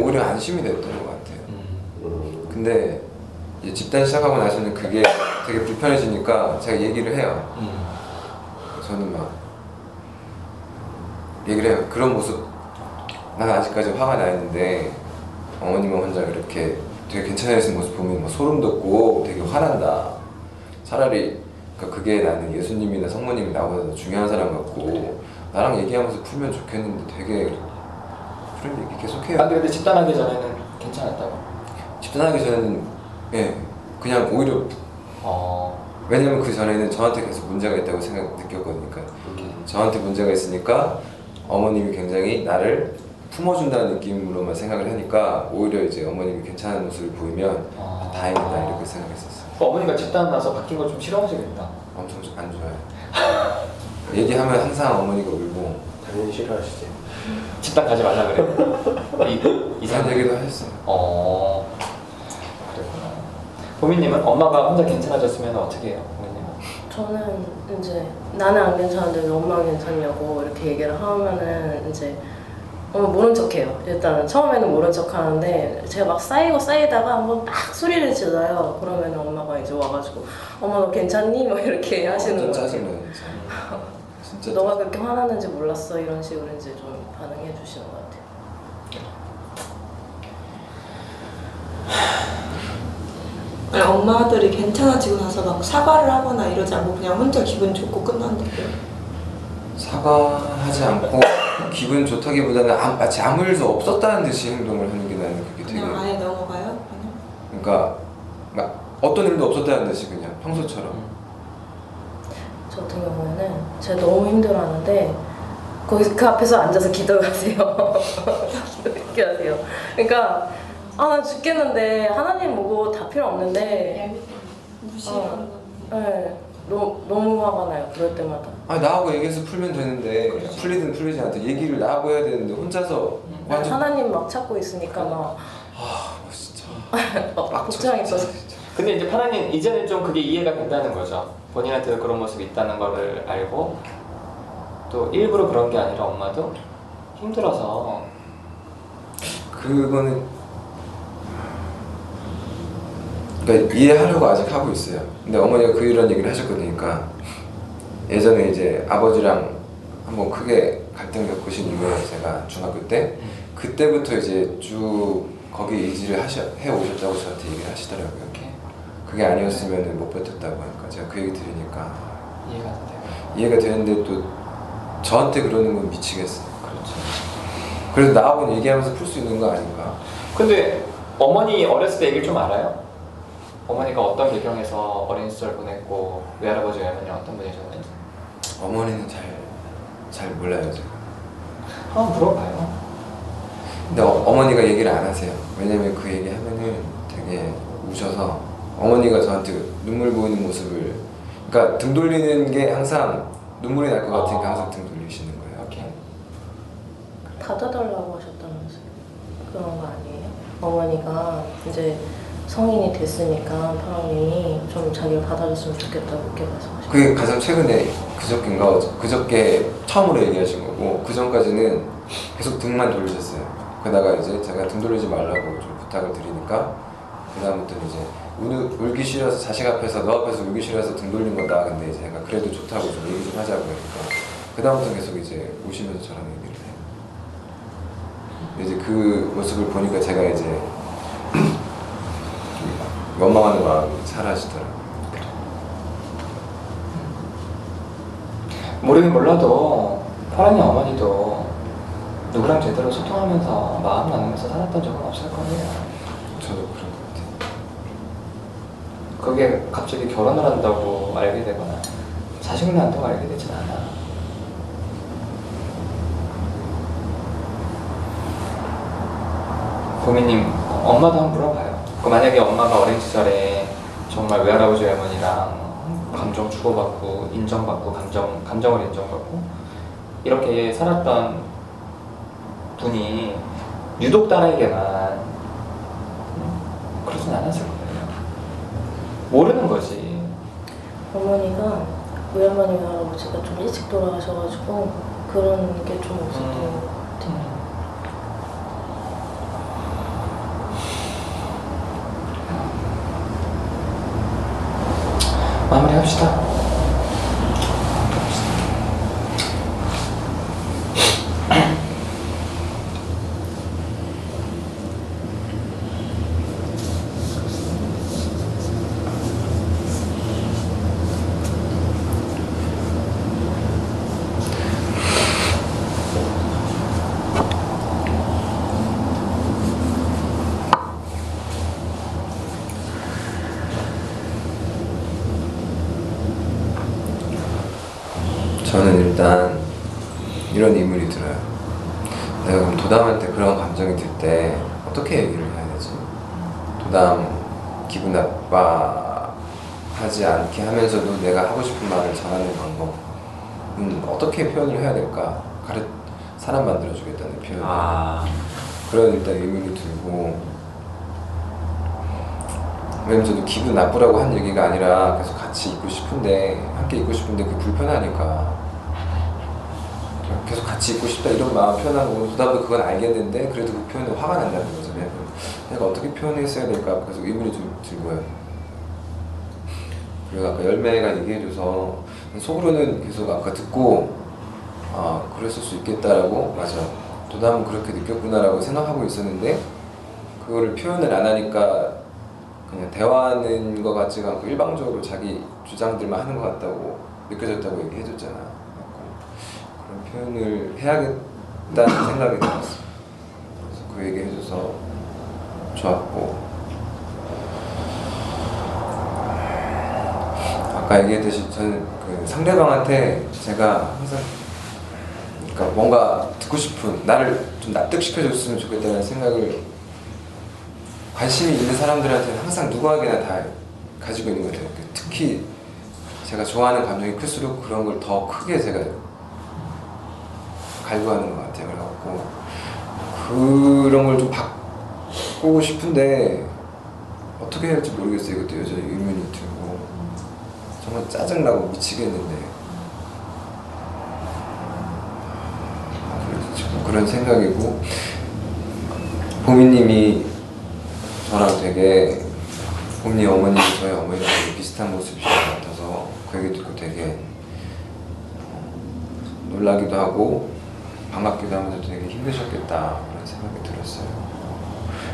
오히려 안심이 됐던 것 같아요. 근데 이제 집단 시작하고 나서는 그게 되게 불편해지니까 제가 얘기를 해요. 저는 막 얘기를 해요. 그런 모습, 난 아직까지 화가 나 있는데 어머님은 혼자 이렇게 되게 괜찮아지는 모습 보면 막 소름 돋고 되게 화난다. 차라리 그러니까 그게 나는 예수님이나 성모님이 나보다 더 중요한 사람 같고 나랑 얘기하면서 풀면 좋겠는데 되게 그런 얘기 계속해요. 아 근데 집단하기 전에는 괜찮았다고? 집단하기 전에는 예 그냥 오히려 왜냐면 그 전에는 저한테 계속 문제가 있다고 느꼈거든요. 그러니까 저한테 문제가 있으니까 어머님이 굉장히 나를 품어준다는 느낌으로만 생각을 하니까 오히려 이제 어머님이 괜찮은 모습을 보이면 다행이다 이렇게 생각했었어요. 어머니가 집단 나서 바뀐 거 좀 싫어하시겠다. 엄청 안 좋아요. 얘기하면 항상 어머니가 울고 당연히 싫어하시지. 집단 가지 말라 그래. 이상한 얘기도 하셨어요. 그랬구나. 보미님은 엄마가 혼자 괜찮아졌으면 어떻게 해요? 보미님은? 저는 이제 나는 안 괜찮은데 왜 엄마가 괜찮냐고 이렇게 얘기를 하면은 이제 모른 척해요. 일단은 처음에는 모른 척하는데 제가 막 쌓이다가 한번 딱 소리를 질러요. 그러면 엄마가 이제 와가지고 엄마 너 괜찮니? 막 이렇게 하시는 완전 거예요. 짜증나요 진짜. 너가 그렇게 화나는지 몰랐어 이런 식으로 이제 좀 반응해 주시는 것 같아요. 아니, 엄마들이 괜찮아지고 나서 막 사과를 하거나 이러지 않고 그냥 혼자 기분 좋고 끝난다고요? 사과하지 않고 기분 좋다기보다는 마치 아무 일도 없었다는 듯이 행동을 하는 게 나는 그게 되게 그냥 아예 넘어가요? 그냥? 그러니까 막 어떤 일도 없었다는 듯이 그냥 평소처럼 저 같은 경우에는 제가 너무 힘들어하는데 거기서 그 앞에서 앉아서 기도하세요. 기도하세요. 그러니까 나 죽겠는데 하나님 보고 다 필요 없는데 무시하는 네, 너무 화가 나요. 그럴 때마다. 나하고 얘기해서 풀면 되는데 풀리든 풀리지 않든 얘기를 나하고 해야 되는데 혼자서 완전 하나님 막 찾고 있으니까 막 진짜 복장했어. 근데 이제 파라님 이제는 좀 그게 이해가 된다는 거죠. 본인한테도 그런 모습이 있다는 거를 알고 또 일부러 그런 게 아니라 엄마도 힘들어서 그거는 그러니까 이해하려고 아직 하고 있어요. 근데 어머니가 이런 얘기를 하셨거든요. 그러니까 예전에 이제 아버지랑 한번 크게 갈등 겪으신 이후에 제가 중학교 때 그때부터 이제 쭉 거기 의지를 해 오셨다고 저한테 얘기를 하시더라고요. 그게 아니었으면 못 버텼다고 하니까 제가 그 얘기 들으니까 이해가 되는데 또 저한테 그러는 건 미치겠어요. 그렇죠. 그래서 나하고는 얘기하면서 풀 수 있는 거 아닌가. 근데 어머니 어렸을 때 얘기를 좀 알아요? 어머니가 어떤 배경에서 어린 시절 보냈고 외할아버지 외할머니 어떤 분이셨는지? 어머니는 잘 몰라요 제가. 한번 물어봐요. 근데 어머니가 얘기를 안 하세요. 왜냐면 그 얘기 하면은 되게 우셔서 어머니가 저한테 눈물 보이는 모습을 그러니까 등 돌리는 게 항상 눈물이 날 것 같으니까 항상 등 돌리시는 거예요. 오케이. 받아달라고 하셨다면서요. 그런 거 아니에요? 어머니가 이제 성인이 됐으니까 파랑님이 좀 자기를 받아줬으면 좋겠다고 그렇게 말씀하셨어요. 그게 가장 최근에 그저께 처음으로 얘기하신 거고 그 전까지는 계속 등만 돌리셨어요. 그러다가 이제 제가 등 돌리지 말라고 좀 부탁을 드리니까 그 다음부터는 이제 울기 싫어서 자식 앞에서 너 앞에서 울기 싫어서 등 돌린 거다. 근데 이제 제가 그래도 좋다고 좀 얘기 좀 하자고 하니까 그 다음부터 계속 이제 우시면서 저랑 얘기를 해요. 이제 그 모습을 보니까 제가 이제 원망하는 마음이 사라지더라고요. 모르긴 몰라도 파랑이 어머니도 누구랑 제대로 소통하면서 마음 나누면서 살았던 적은 없을 거예요. 그게 갑자기 결혼을 한다고 알게 되거나 자식을 낳는다고 알게 되진 않아. 고민님 엄마도 한번 물어봐요. 만약에 엄마가 어린 시절에 정말 외할아버지 외할머니랑 감정 주고받고 인정받고 감정을 인정받고 이렇게 살았던 분이 유독 딸에게만 그러진 않았을 거예요. 모르는 거지. 어머니가 외할머니 외할아버지가 좀 일찍 돌아가셔가지고 그런 게 좀 없었던 것 같아요. 마무리합시다. 저는 일단 이런 의문이 들어요. 내가 그럼 도담한테 그런 감정이 들 때 어떻게 얘기를 해야 되지? 도담 기분 나빠하지 않게 하면서도 내가 하고 싶은 말을 전하는 방법은 어떻게 표현을 해야 될까? 사람 만들어주겠다는 표현. 그런 일단 의문이 들고, 왜냐면 저도 기분 나쁘라고 한 얘기가 아니라 계속 같이 있고 싶은데, 함께 있고 싶은데 그게 불편하니까 계속 같이 있고 싶다 이런 마음 표현하고, 도담도 그건 알겠는데 그래도 그 표현에 화가 난다는 거잖아요. 내가 어떻게 표현했어야 될까 계속 의문이 좀 들고요. 그리고 아까 열매가 얘기해줘서 속으로는 계속 아까 듣고 그랬을 수 있겠다라고, 맞아, 도담은 그렇게 느꼈구나라고 생각하고 있었는데 그거를 표현을 안 하니까 그냥 대화하는 것 같지가 않고 일방적으로 자기 주장들만 하는 것 같다고 느껴졌다고 얘기해줬잖아. 그런 표현을 해야겠다는 생각이 들었어. 그래서 그 얘기 해줘서 좋았고, 아까 얘기했듯이 저는 그 상대방한테 제가 항상 그러니까 뭔가 듣고 싶은, 나를 좀 납득시켜줬으면 좋겠다는 생각을 관심이 있는 사람들한테는 항상 누구에게나 다 가지고 있는 것 같아요. 특히 제가 좋아하는 감정이 클수록 그런 걸 더 크게 제가 갈구하는 것 같아요. 그래갖고 그런 걸 좀 바꾸고 싶은데 어떻게 해야 할지 모르겠어요. 이것도 여전히 의문이 들고 정말 짜증나고 미치겠는데, 지금 그런 생각이고, 보미님이 저랑 되게, 보미 어머님이 저희 어머니랑 되게 비슷한 모습이신 것 같아서 그 얘기 듣고 되게 놀라기도 하고 반갑기도 하면서 되게 힘드셨겠다 그런 생각이 들었어요.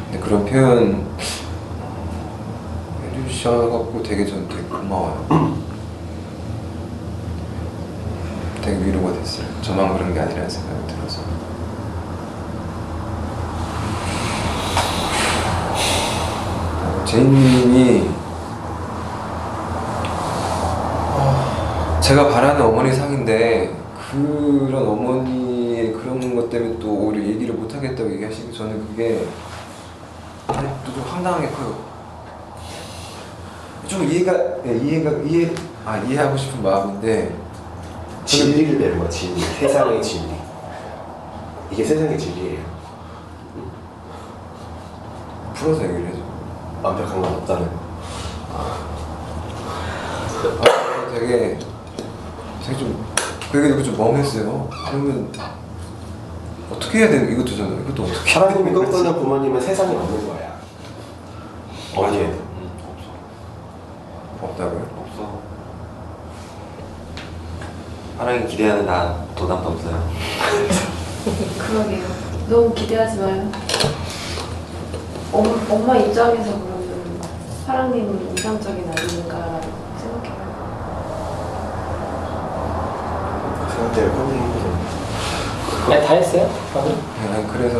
근데 그런 표현 해주셔갖고 되게 전 되게 고마워요. 되게 위로가 됐어요. 저만 그런 게 아니라는 생각이 들어서. 제이님이 제가 바라는 어머니 상인데 그런 어머니의 그런 것 때문에 또 오히려 얘기를 못 하겠다고 얘기하시고, 저는 그게 또 좀 황당하게 커요. 좀 이해하고 싶은 마음인데, 진리를 내는 거야. 진리. 세상의 진리. 이게 세상의 진리예요. 풀어서 얘기를 해줘. 완벽한 건 없다는. 되게 좀 그 얘기 듣고 좀 멍했어요. 그러면 어떻게 해야 되는, 이것도 저는 이것도 어떻게 하나님이 꿈꾸는 부모님은 세상에 없는 거야. 어디에도. 없다고요? 없어. 하나님 기대하는 나 도담도 없어요. 그러게요. 너무 기대하지 마요. 엄마 입장에서 그러면 사랑님은 이상적인 아이인가 생각해요. 생각대로 하기 힘들어. 네, 다 했어요? 네, 그래서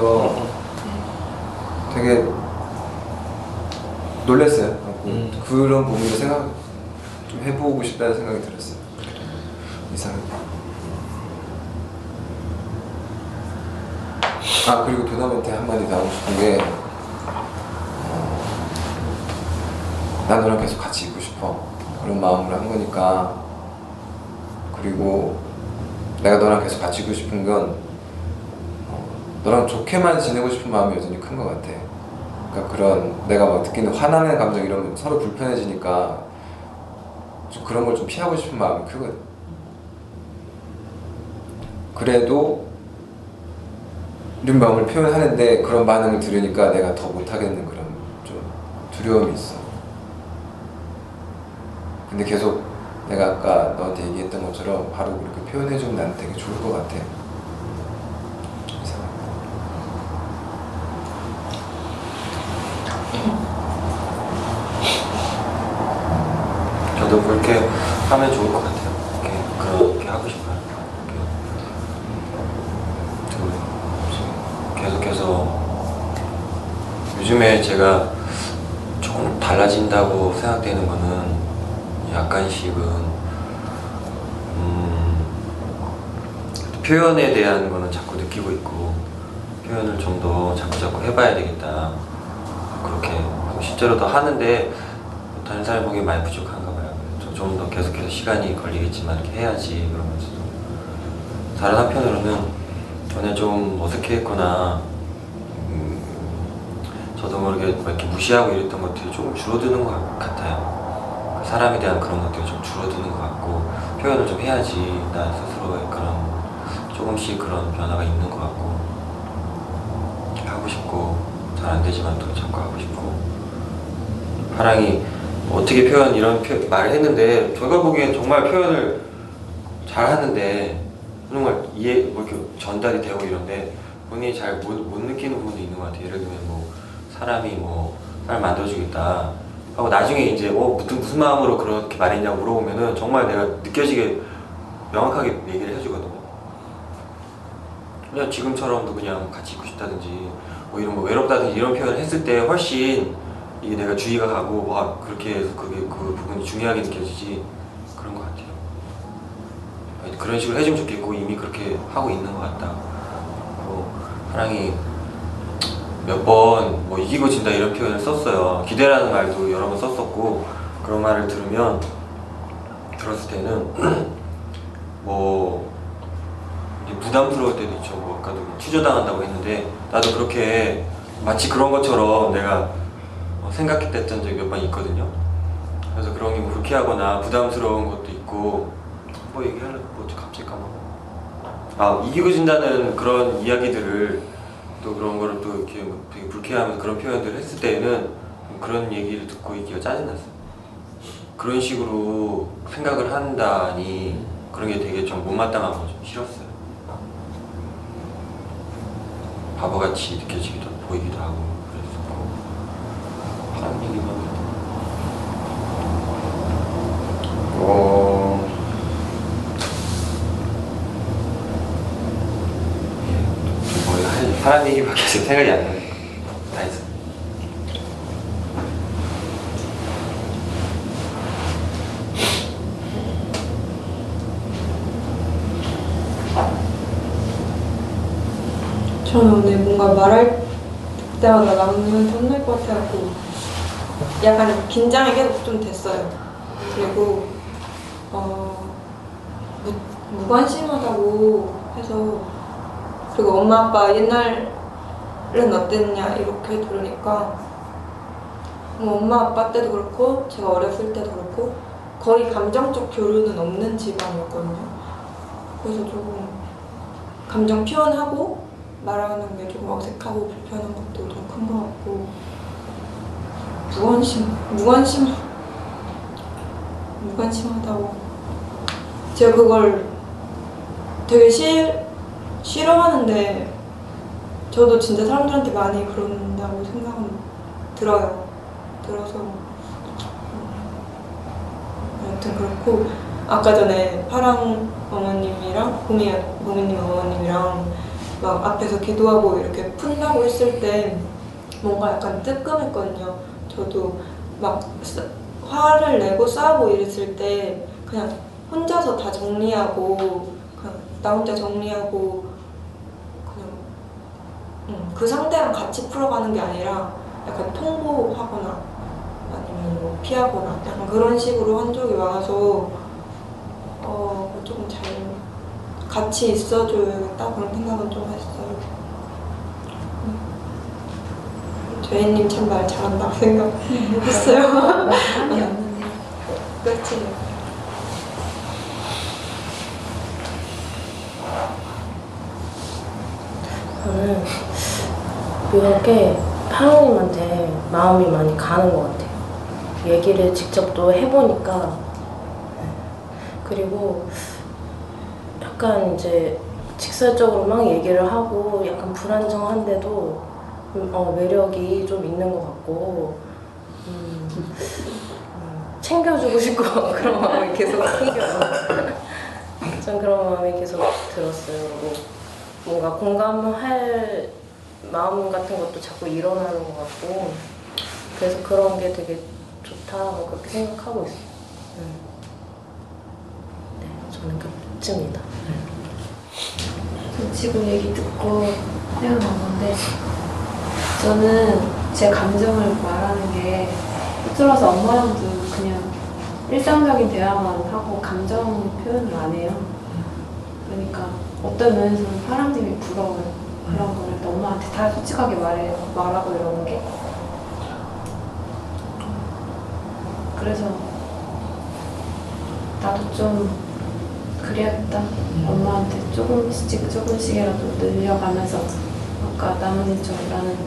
되게 놀랐어요. 그런 부분을 생각 좀 해보고 싶다는 생각이 들었어요. 이상해. 아 그리고 도담한테 한마디 나오고 싶은 게 난 너랑 계속 같이 있고 싶어 그런 마음으로 한 거니까. 그리고 내가 너랑 계속 같이 있고 싶은 건 너랑 좋게만 지내고 싶은 마음이 여전히 큰 것 같아. 그러니까 그런 내가 막 느끼는 화나는 감정 이러면 서로 불편해지니까 좀 그런 걸 좀 피하고 싶은 마음이 크거든. 그래도 이런 마음을 표현하는데 그런 반응을 들으니까 내가 더 못하겠는 그런 좀 두려움이 있어. 근데 계속 내가 아까 너한테 얘기했던 것처럼 바로 그렇게 표현해주면 난 되게 좋을 것 같아. 저도 그렇게 하면 좋을 것 같아요. 그렇게 하고 싶어요. 계속해서 요즘에 제가 조금 달라진다고 생각되는 거는 약간씩은 표현에 대한 거는 자꾸 느끼고 있고 표현을 좀 더 자꾸 해봐야 되겠다. 그렇게 실제로 더 하는데 다른 사람 보기엔 많이 부족한가 봐요. 좀 더 계속해서 시간이 걸리겠지만 이렇게 해야지 그러면서도 다른 한편으로는 전에 좀 어색했거나 저도 모르게 이렇게 무시하고 이랬던 것들이 조금 줄어드는 것 같아요. 사람에 대한 그런 것들이 좀 줄어드는 것 같고 표현을 좀 해야지 나 스스로의 그런 조금씩 그런 변화가 있는 것 같고 하고 싶고 잘 안 되지만 또 자꾸 하고 싶고 파랑이 어떻게 이런 말을 했는데 제가 보기엔 정말 표현을 잘 하는데 정말 이렇게 전달이 되고 이런데 본인이 잘 못 느끼는 부분도 있는 것 같아요. 예를 들면 사람이 사람 만들어주겠다 하고 나중에 이제 무슨 마음으로 그렇게 말했냐고 물어보면은 정말 내가 느껴지게 명확하게 얘기를 해주거든요. 그냥 지금처럼도 그냥 같이 있고 싶다든지 이런 외롭다든지 이런 표현을 했을 때 훨씬 이게 내가 주의가 가고 그렇게 해서 그 부분이 중요하게 느껴지지 그런 것 같아요. 그런 식으로 해주면 좋겠고 이미 그렇게 하고 있는 것 같다. 사랑이 몇 번 이기고 진다 이런 표현을 썼어요. 기대라는 말도 여러 번 썼었고 그런 말을 들었을 때는 부담스러울 때도 있죠. 아까도 취조당한다고 했는데 나도 그렇게 마치 그런 것처럼 내가 생각했던 적이 몇 번 있거든요. 그래서 그런 게 불쾌하거나 부담스러운 것도 있고 얘기하려고 갑자기 까먹어. 이기고 진다는 그런 이야기들을 또 그런 거를 또 이렇게 되게 불쾌하면서 그런 표현들을 했을 때에는 그런 얘기를 듣고 있기가 짜증났어요. 그런 식으로 생각을 한다니 그런 게 되게 좀 못마땅하고 좀 싫었어요. 바보같이 느껴지기도 보이기도 하고 그랬었고 다른 얘기만 사람 얘기밖에 지금 생각이 안 나네. 다 했어. 저는 오늘 뭔가 말할 때마다 남한테 혼날 것 같아갖고 약간 긴장이 계속 좀 됐어요. 그리고 무관심하다고 해서 그리고 엄마 아빠 옛날은 어땠냐 이렇게 들으니까 엄마 아빠 때도 그렇고 제가 어렸을 때도 그렇고 거의 감정적 교류는 없는 집안이었거든요. 그래서 조금 감정 표현하고 말하는 게 조금 어색하고 불편한 것도 좀 큰 것 같고 무관심하다고 제가 그걸 되게 싫어하는데 저도 진짜 사람들한테 많이 그런다고 생각은 들어서 아무튼 그렇고 아까 전에 파랑 어머님이랑 보미님 어머님이랑 막 앞에서 기도하고 이렇게 푼다고 했을 때 뭔가 약간 뜨끔했거든요. 저도 막 화를 내고 싸우고 이랬을 때 그냥 혼자서 다 정리하고 그냥 나 혼자 정리하고 그냥 그 상대랑 같이 풀어가는 게 아니라 약간 통보하거나 아니면 뭐 피하거나 약간 그런 식으로 한 적이 많아서 조금 잘 같이 있어줘야겠다 그런 생각은 좀 했어요. 조혜님 참 말 잘한다고 생각했어요. 한이 없는데. 그렇지. 저는 묘하게 파랑님한테 마음이 많이 가는 것 같아요. 얘기를 직접 또 해보니까. 그리고 약간 이제 직설적으로 막 얘기를 하고 약간 불안정한데도 매력이 좀 있는 것 같고 챙겨주고 싶고 그런 마음이 계속 생겨서 전 그런 마음이 계속 들었어요. 뭔가 공감할 마음 같은 것도 자꾸 일어나는 것 같고 그래서 그런 게 되게 좋다 그렇게 생각하고 있어요. 네, 저는 그쯤이다. 저 지금 얘기 듣고 생각난 건데 저는 제 감정을 말하는 게 삐뚤어서 엄마랑도 그냥 일상적인 대화만 하고 감정 표현을 안 해요. 그러니까 어떤 면에서는 파랑님이 부러워요. 그런 거를 엄마한테 다 솔직하게 말하고 이러는 게. 그래서 나도 좀 그래야겠다. 엄마한테 조금씩이라도 늘려가면서 아까 나뭇잎처럼 나는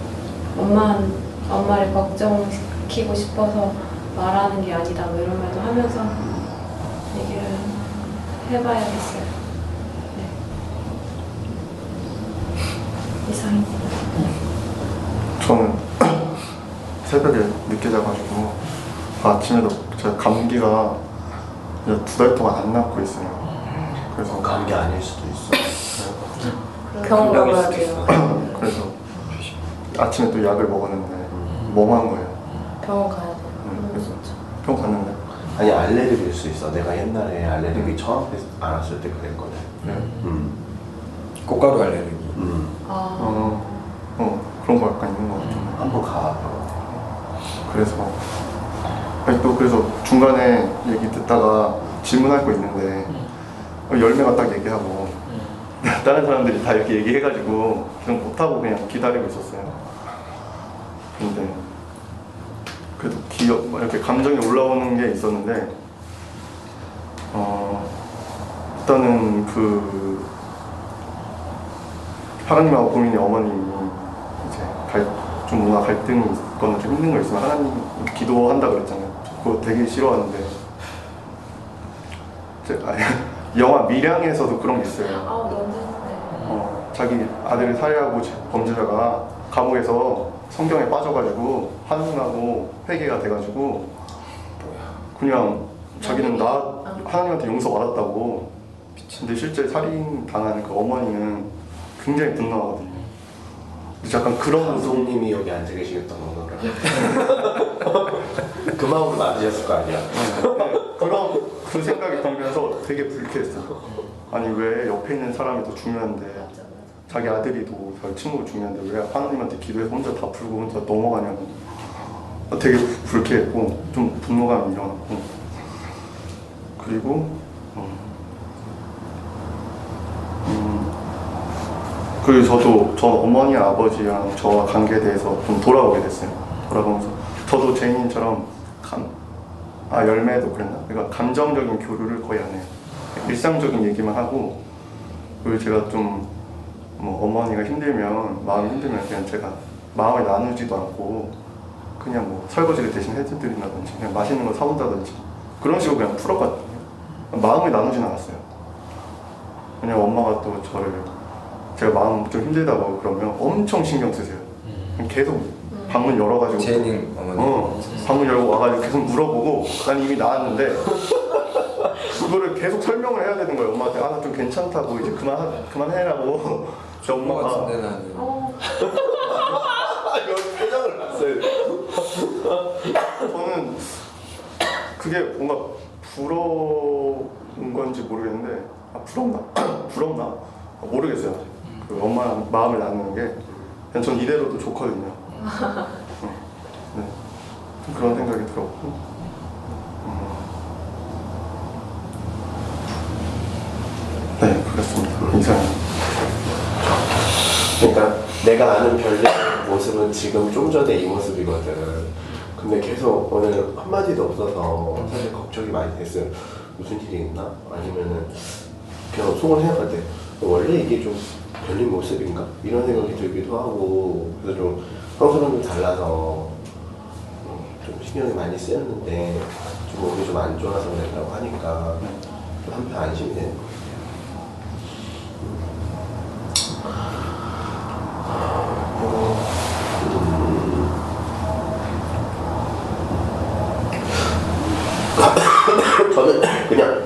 엄마를 걱정시키고 싶어서 말하는 게 아니다 뭐 이런 말도 하면서 얘기를 해봐야겠어요. 네. 이상입니다. 저는 새벽에 늦게 자가지고 아침에도 제가 감기가 이제 2달 동안 안 낫고 있어요. 그래서 감기 아닐 수도 있어. 병원 가봐야 돼요. 그래서 아침에 또 약을 먹었는데 멍한 거예요. 병원 가야 돼요. 그래서 병원 갔는데 아니 알레르기일 수 있어. 내가 옛날에 알레르기 처음 알았을 때 그랬거든. 꽃가루 알레르기. 그런 거 약간 있는 것 같은데. 한번 가. 그래서 아니 또 그래서 중간에 얘기 듣다가 질문할 거 있는데 열매가 딱 얘기하고 다른 사람들이 다 이렇게 얘기해가지고 그냥 못하고 그냥 기다리고 있었어요. 근데 그래도 이렇게 감정이 올라오는 게 있었는데 일단은 그 하나님하고 고민의 어머님이 이제 좀 뭔가 갈등이 있거나 좀 힘든 거 있으면 하나님 기도한다 그랬잖아요. 그거 되게 싫어하는데 영화 밀양에서도 그런 게 있어요. 자기 아들을 살해하고 범죄자가 감옥에서 성경에 빠져가지고 하나님하고 회개가 돼가지고 그냥 자기는 하나님한테 용서 받았다고. 근데 실제 살인 당한 그 어머니는 굉장히 분노하거든요. 약간 그런 감독님이 여기 앉아 계시겠던 건가? 그 마음으로 만드셨을 거 아니야? 그런 그 생각이 들면서 되게 불쾌했어요. 아니 왜 옆에 있는 사람이 더 중요한데 자기 아들이도 자기 친구가 중요한데 왜 하나님한테 기도해서 혼자 다 풀고 혼자 넘어가냐고 되게 불쾌했고 좀 분노감이 일어났고 그리고 그리고 저 어머니 아버지랑 저와 관계에 대해서 좀 돌아오게 됐어요. 돌아보면서 저도 제인님처럼 열매도 그랬나? 그러니까 감정적인 교류를 거의 안 해요. 일상적인 얘기만 하고 그리고 제가 좀 뭐 어머니가 힘들면 마음이 힘들면 그냥 제가 마음을 나누지도 않고 그냥 뭐 설거지를 대신 해드린다든지 그냥 맛있는 거 사온다든지 그런 식으로 그냥 풀었거든요. 마음을 나누진 않았어요. 그냥 엄마가 또 제가 마음 좀 힘들다고 그러면 엄청 신경 쓰세요. 계속 방문 열어가지고 제이님 어머니. 방문 열고 와가지고 계속 물어보고 난 이미 나왔는데 그거를 계속 설명을 해야 되는 거예요. 엄마한테 나 좀 괜찮다고 이제 그만해라고. 저 엄마 엄마가 같은데 나는. 여기 표정을 봤어요. 저는 그게 뭔가 부러운 건지 모르겠는데 부럽나? 부럽나? 모르겠어요. 그 엄마랑 마음을 나누는 게 그냥 전 이대로도 좋거든요. 네. 좀 그런 생각이 들었고 네, 그렇습니다. 이상입니다. 그러니까 내가 아는 별의 모습은 지금 좀 전에 이 모습이거든. 근데 계속 오늘 한마디도 없어서 사실 걱정이 많이 됐어요. 무슨 일이 있나? 아니면은 그냥 속을 생각할 때 원래 이게 좀 별린 모습인가? 이런 생각이 들기도 하고 그래서 좀 평소랑 좀 달라서 좀 신경이 많이 쓰였는데 좀 몸이 좀 안 좋아서 그랬다고 하니까 좀 한편 안심이 되는 것 같아요. 저는 그냥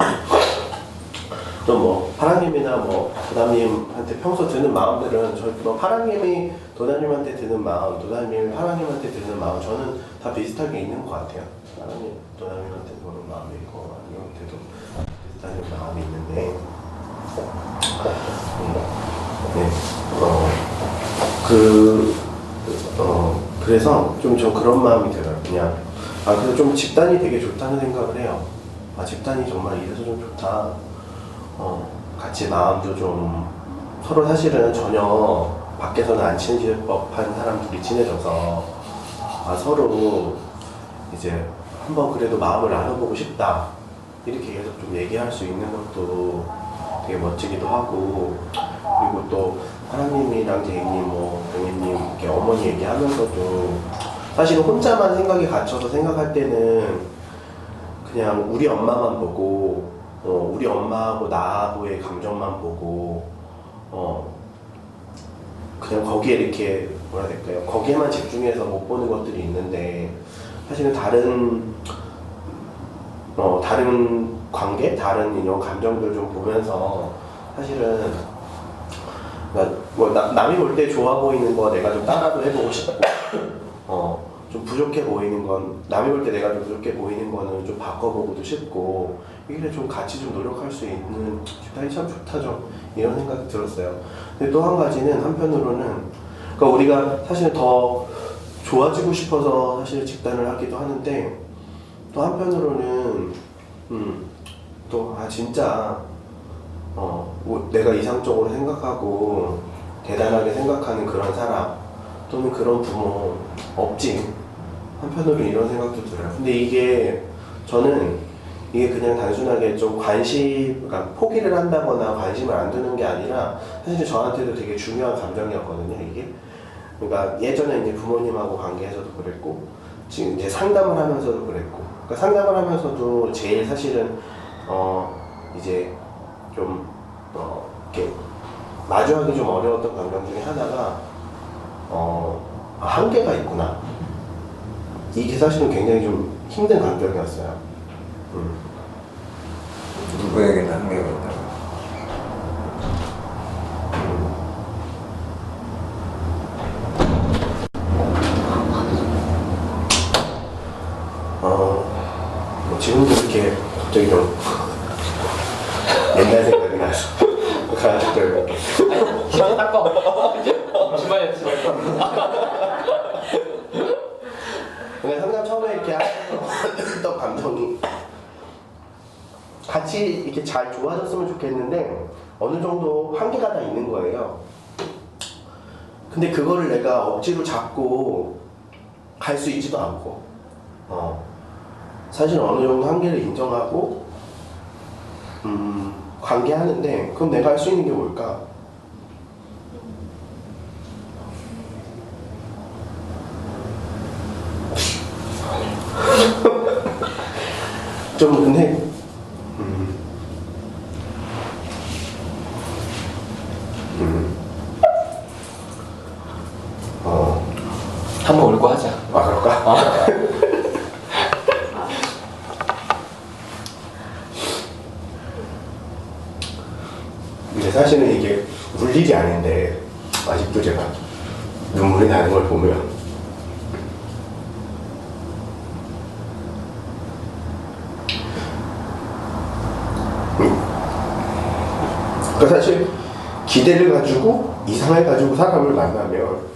좀 뭐 파랑님이나 뭐 도담님한테 평소 드는 마음들은 저희 뭐 파랑님이 도담님한테 드는 마음, 도담님이 파랑님한테 드는 마음 저는 다 비슷하게 있는 것 같아요. 파랑님, 도담님한테 보는 마음이 있고 아니한테도 비슷한 마음이 있는데 그래서 좀 저 그런 마음이 들어요. 그냥 그래서 좀 집단이 되게 좋다는 생각을 해요. 집단이 정말 이래서 좀 좋다. 같이 마음도 좀 서로 사실은 전혀 밖에서는 안 친해질 법한 사람들이 친해져서 서로 이제 한번 그래도 마음을 나눠보고 싶다 이렇게 계속 좀 얘기할 수 있는 것도 되게 멋지기도 하고 그리고 또 하나님이랑 제이님 뭐 병희님 이렇게 어머니 얘기하면서도 사실은 혼자만 생각이 갇혀서 생각할 때는 그냥 우리 엄마만 보고 우리 엄마하고 나하고의 감정만 보고 그냥 거기에 이렇게 뭐라 해야 될까요? 거기에만 집중해서 못 보는 것들이 있는데 사실은 다른 관계, 다른 이런 감정들 좀 보면서 사실은 뭐 남이 볼 때 좋아 보이는 거 내가 좀 따라도 해보고 싶고 좀 부족해 보이는 건 남이 볼 때 내가 좀 부족해 보이는 거는 좀 바꿔보고도 싶고 이게 좀 같이 좀 노력할 수 있는 집단이 참 좋다 좀 이런 생각이 들었어요. 근데 또 한 가지는 한편으로는 그러니까 우리가 사실 더 좋아지고 싶어서 사실 집단을 하기도 하는데 또 한편으로는 또 진짜 뭐 내가 이상적으로 생각하고 대단하게 생각하는 그런 사람 또는 그런 부모 없지. 한편으로는 이런 생각도 들어요. 근데 이게 저는 이게 그냥 단순하게 좀 그러니까 포기를 한다거나 관심을 안 두는 게 아니라 사실 저한테도 되게 중요한 감정이었거든요, 이게. 그러니까 예전에 이제 부모님하고 관계에서도 그랬고, 지금 이제 상담을 하면서도 그랬고, 그러니까 상담을 하면서도 제일 사실은, 이제 좀, 이렇게 마주하기 좀 어려웠던 감정 중에 하나가, 한계가 있구나. 이게 사실은 굉장히 좀 힘든 감정이었어요. 누구에게나 한계가 있다고. 뭐 지금도 이렇게 갑자기 좀 옛날 생각이 나서 아직도 이렇게 기분 닦아. 주말에 집에. 그냥 상담 처음에 이렇게 했던 감정이 같이 이렇게 잘 좋아졌으면 좋겠는데 어느 정도 한계가 다 있는 거예요. 근데 그거를 내가 억지로 잡고 갈 수 있지도 않고 사실 어느 정도 한계를 인정하고 관계하는데 그럼 내가 할 수 있는 게 뭘까? 좀 근데 한번 울고 하자. 그럴까? 근데 사실은 이게 울 일이 아닌데 아직도 제가 눈물이 나는 걸 보면 그 사실 기대를 가지고 이상을 가지고 사람을 만나면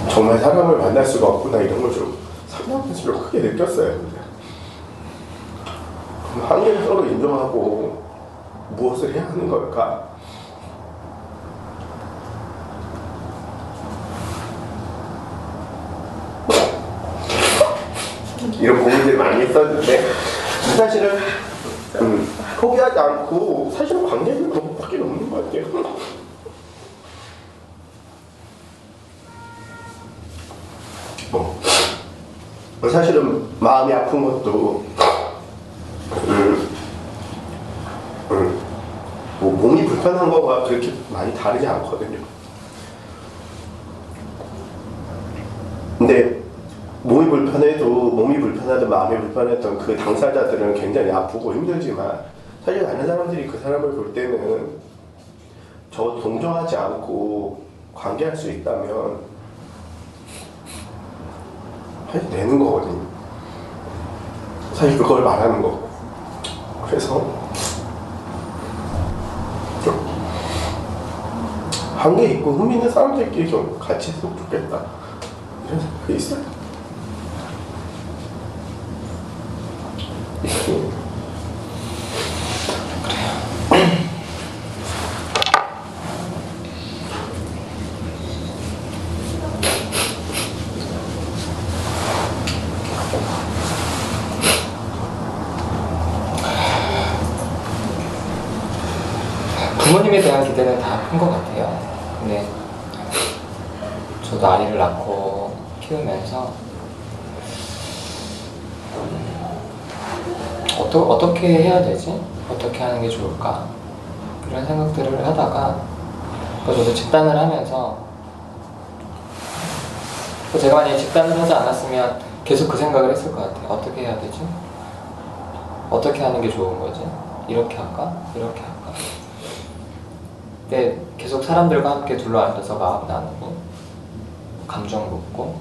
정말 사람을 만날 수가 없구나 이런 걸 좀 상담할수록 크게 느꼈어요. 근데 그럼 한계를 서로 인정하고 무엇을 해야 하는 걸까? 이런 고민들 많이 했었는데 사실은 포기하지 않고 사실은 관계를 그런 것밖에 없는 것 같아요. 사실은 마음이 아픈 것도 뭐 몸이 불편한 거가 그렇게 많이 다르지 않거든요. 근데 몸이 불편하든 마음이 불편했던 그 당사자들은 굉장히 아프고 힘들지만 사실 다른 사람들이 그 사람을 볼 때는 저 동정하지 않고 관계할 수 있다면 사실 내는 거거든요. 사실 그걸 말하는 거고. 그래서 한계 있고 흥미 있는 사람들끼리 좀 같이 했으면 좋겠다 이런 생각이 있어요. 부모님에 대한 기대는 다 큰 것 같아요. 근데 저도 아이를 낳고 키우면서 어떻게 해야 되지? 어떻게 하는 게 좋을까? 이런 생각들을 하다가 저도 집단을 하면서 제가 만약에 집단을 하지 않았으면 계속 그 생각을 했을 것 같아요. 어떻게 해야 되지? 어떻게 하는 게 좋은 거지? 이렇게 할까? 이렇게 할까? 근데 계속 사람들과 함께 둘러앉아서 마음 나누고 감정 묻고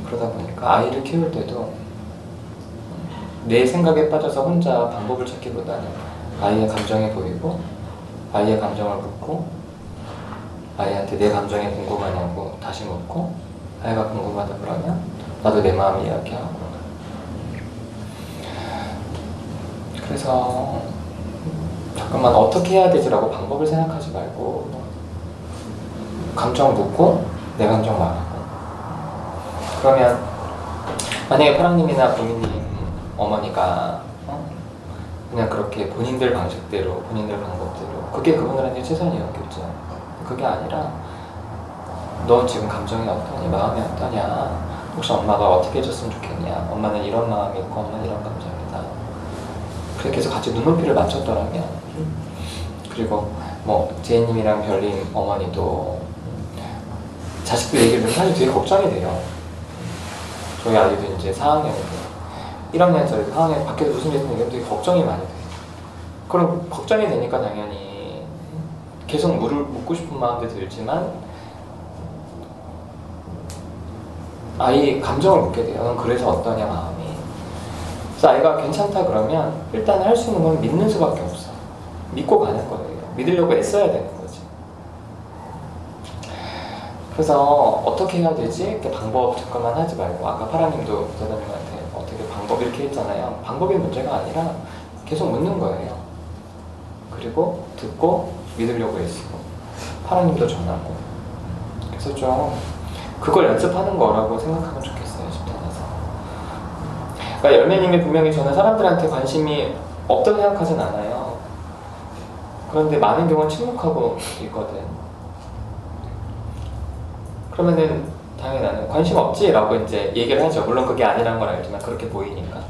그러다 보니까 아이를 키울 때도 내 생각에 빠져서 혼자 방법을 찾기보다는 아이의 감정이 보이고 아이의 감정을 묻고 아이한테 내 감정이 궁금하냐고 다시 묻고 아이가 궁금하다 그러면 나도 내 마음 이야기하고 그래서 잠깐만 어떻게 해야 되지라고 방법을 생각하지 말고 감정 묻고 내 감정 말하고 그러면 만약에 파랑님이나 보미님 어머니가 그냥 그렇게 본인들 방식대로 본인들 방법대로 그게 그분들한테 최선이었겠죠. 그게 아니라 너 지금 감정이 어떠니? 마음이 어떠냐? 혹시 엄마가 어떻게 해줬으면 좋겠냐? 엄마는 이런 마음이 있고 엄마는 이런 감정이다. 그렇게 해서 같이 눈높이를 맞췄더라면 그리고 뭐 제이님이랑 별님 어머니도 자식들 얘기를 들으면 사실 되게 걱정이 돼요. 저희 아이도 이제 4학년인데 1학년짜리 4학년 밖에서 무슨 일이 있으면 되게 걱정이 많이 돼요. 그럼 걱정이 되니까 당연히 계속 묻고 싶은 마음도 들지만 아이 감정을 묻게 돼요. 넌 그래서 어떠냐 마음이. 그래서 아이가 괜찮다 그러면 일단 할 수 있는 건 믿는 수밖에 없어. 믿고 가는 거예요. 믿으려고 애써야 되는 거지. 그래서 어떻게 해야 되지? 이렇게 방법 잠깐만 하지 말고 아까 파라님도 부사장님한테 어떻게 방법 이렇게 했잖아요. 방법이 문제가 아니라 계속 묻는 거예요. 그리고 듣고 믿으려고 애쓰고 파라님도 전하고 그래서 좀 그걸 연습하는 거라고 생각하면 좋겠어요. 집단에서. 그러니까 열매님이 분명히 저는 사람들한테 관심이 없다고 생각하진 않아요. 그런데 많은 경우는 침묵하고 있거든. 그러면은 당연히 나는 관심 없지? 라고 이제 얘기를 하죠. 물론 그게 아니라는 걸 알지만 그렇게 보이니까.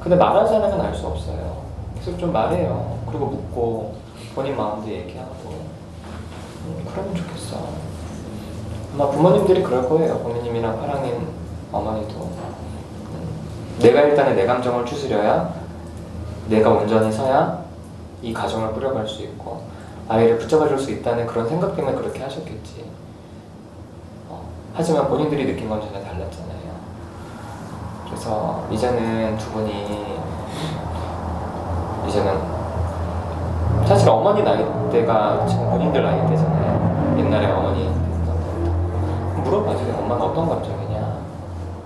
근데 말하는 사람은 알 수 없어요. 계속 좀 말해요. 그리고 묻고 본인 마음도 얘기하고 그러면 좋겠어. 아마 부모님들이 그럴 거예요. 부모님이랑 파랑님 어머니도 내가 일단은 내 감정을 추스려야 내가 온전히 서야 이 가정을 꾸려갈 수 있고 아이를 붙잡아줄 수 있다는 그런 생각 때문에 그렇게 하셨겠지. 하지만 본인들이 느낀 건 전혀 달랐잖아요. 그래서 이제는 두 분이 이제는 사실 어머니 나이대가 지금 본인들 나이대잖아요. 옛날에 어머니 물어봐줘요. 엄마는 어떤 감정이냐?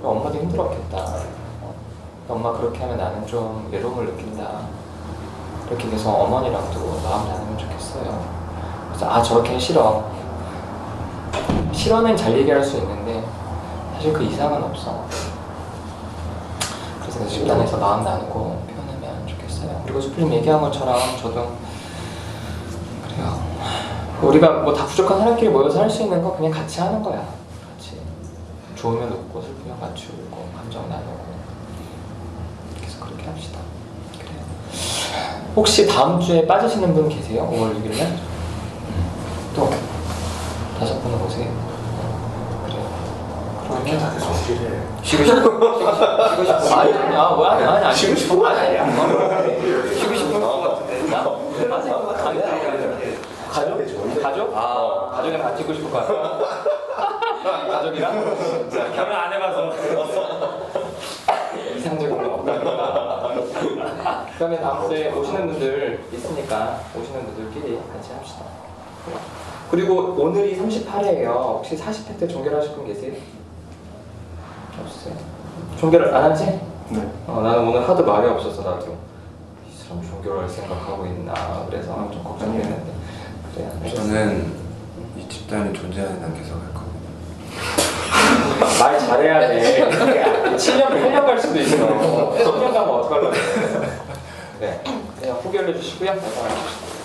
엄마도 힘들었겠다. 엄마 그렇게 하면 나는 좀 외로움을 느낀다. 이렇게 해서 어머니랑도 마음 나누면 좋겠어요. 그래서 아 저렇게는 싫어. 싫어는 잘 얘기할 수 있는데 사실 그 이상은 없어. 그래서 집단에서 마음 나누고 표현하면 좋겠어요. 그리고 수필님 얘기한 것처럼 저도 그래요. 우리가 뭐 다 부족한 사람끼리 모여서 할 수 있는 거 그냥 같이 하는 거야. 같이 좋으면 웃고 슬프면 같이 울고 감정 나누고 그래서 그렇게 합시다. 그래요. 혹시 다음 주에 빠지시는 분 계세요? 5월 6일 날? 또 5분은 오세요. 그래요. 그러면 쉬고 싶어. 아니 쉬고 싶은 거 아니야. 쉬고 싶은 거 같은데. 가족? 가족이랑 같이 있고 싶을 것 같아. 가족이랑? 결혼 안 해봐서 이상적인 건 없다니까. 그러면 다음 주에 오시는 분들 있으니까 오시는 분들끼리 같이 합시다. 그리고 오늘이 38회예요. 혹시 40회 때 종결하실 분 계세요? 없으세요? 종결을 안 하지? 네. 나는 오늘 하도 말이 없어서 나도 이 사람 종결할 생각하고 있나 그래서 좀 걱정되는데 그래요. 저는 이 집단이 존재하는 한 계속 할 거예요. 말 잘해야 돼. 7년, 8년 갈 수도 있어. 10년 가면 어떡하려고. 네. 그냥 후결해 주시고요. 나가십시다.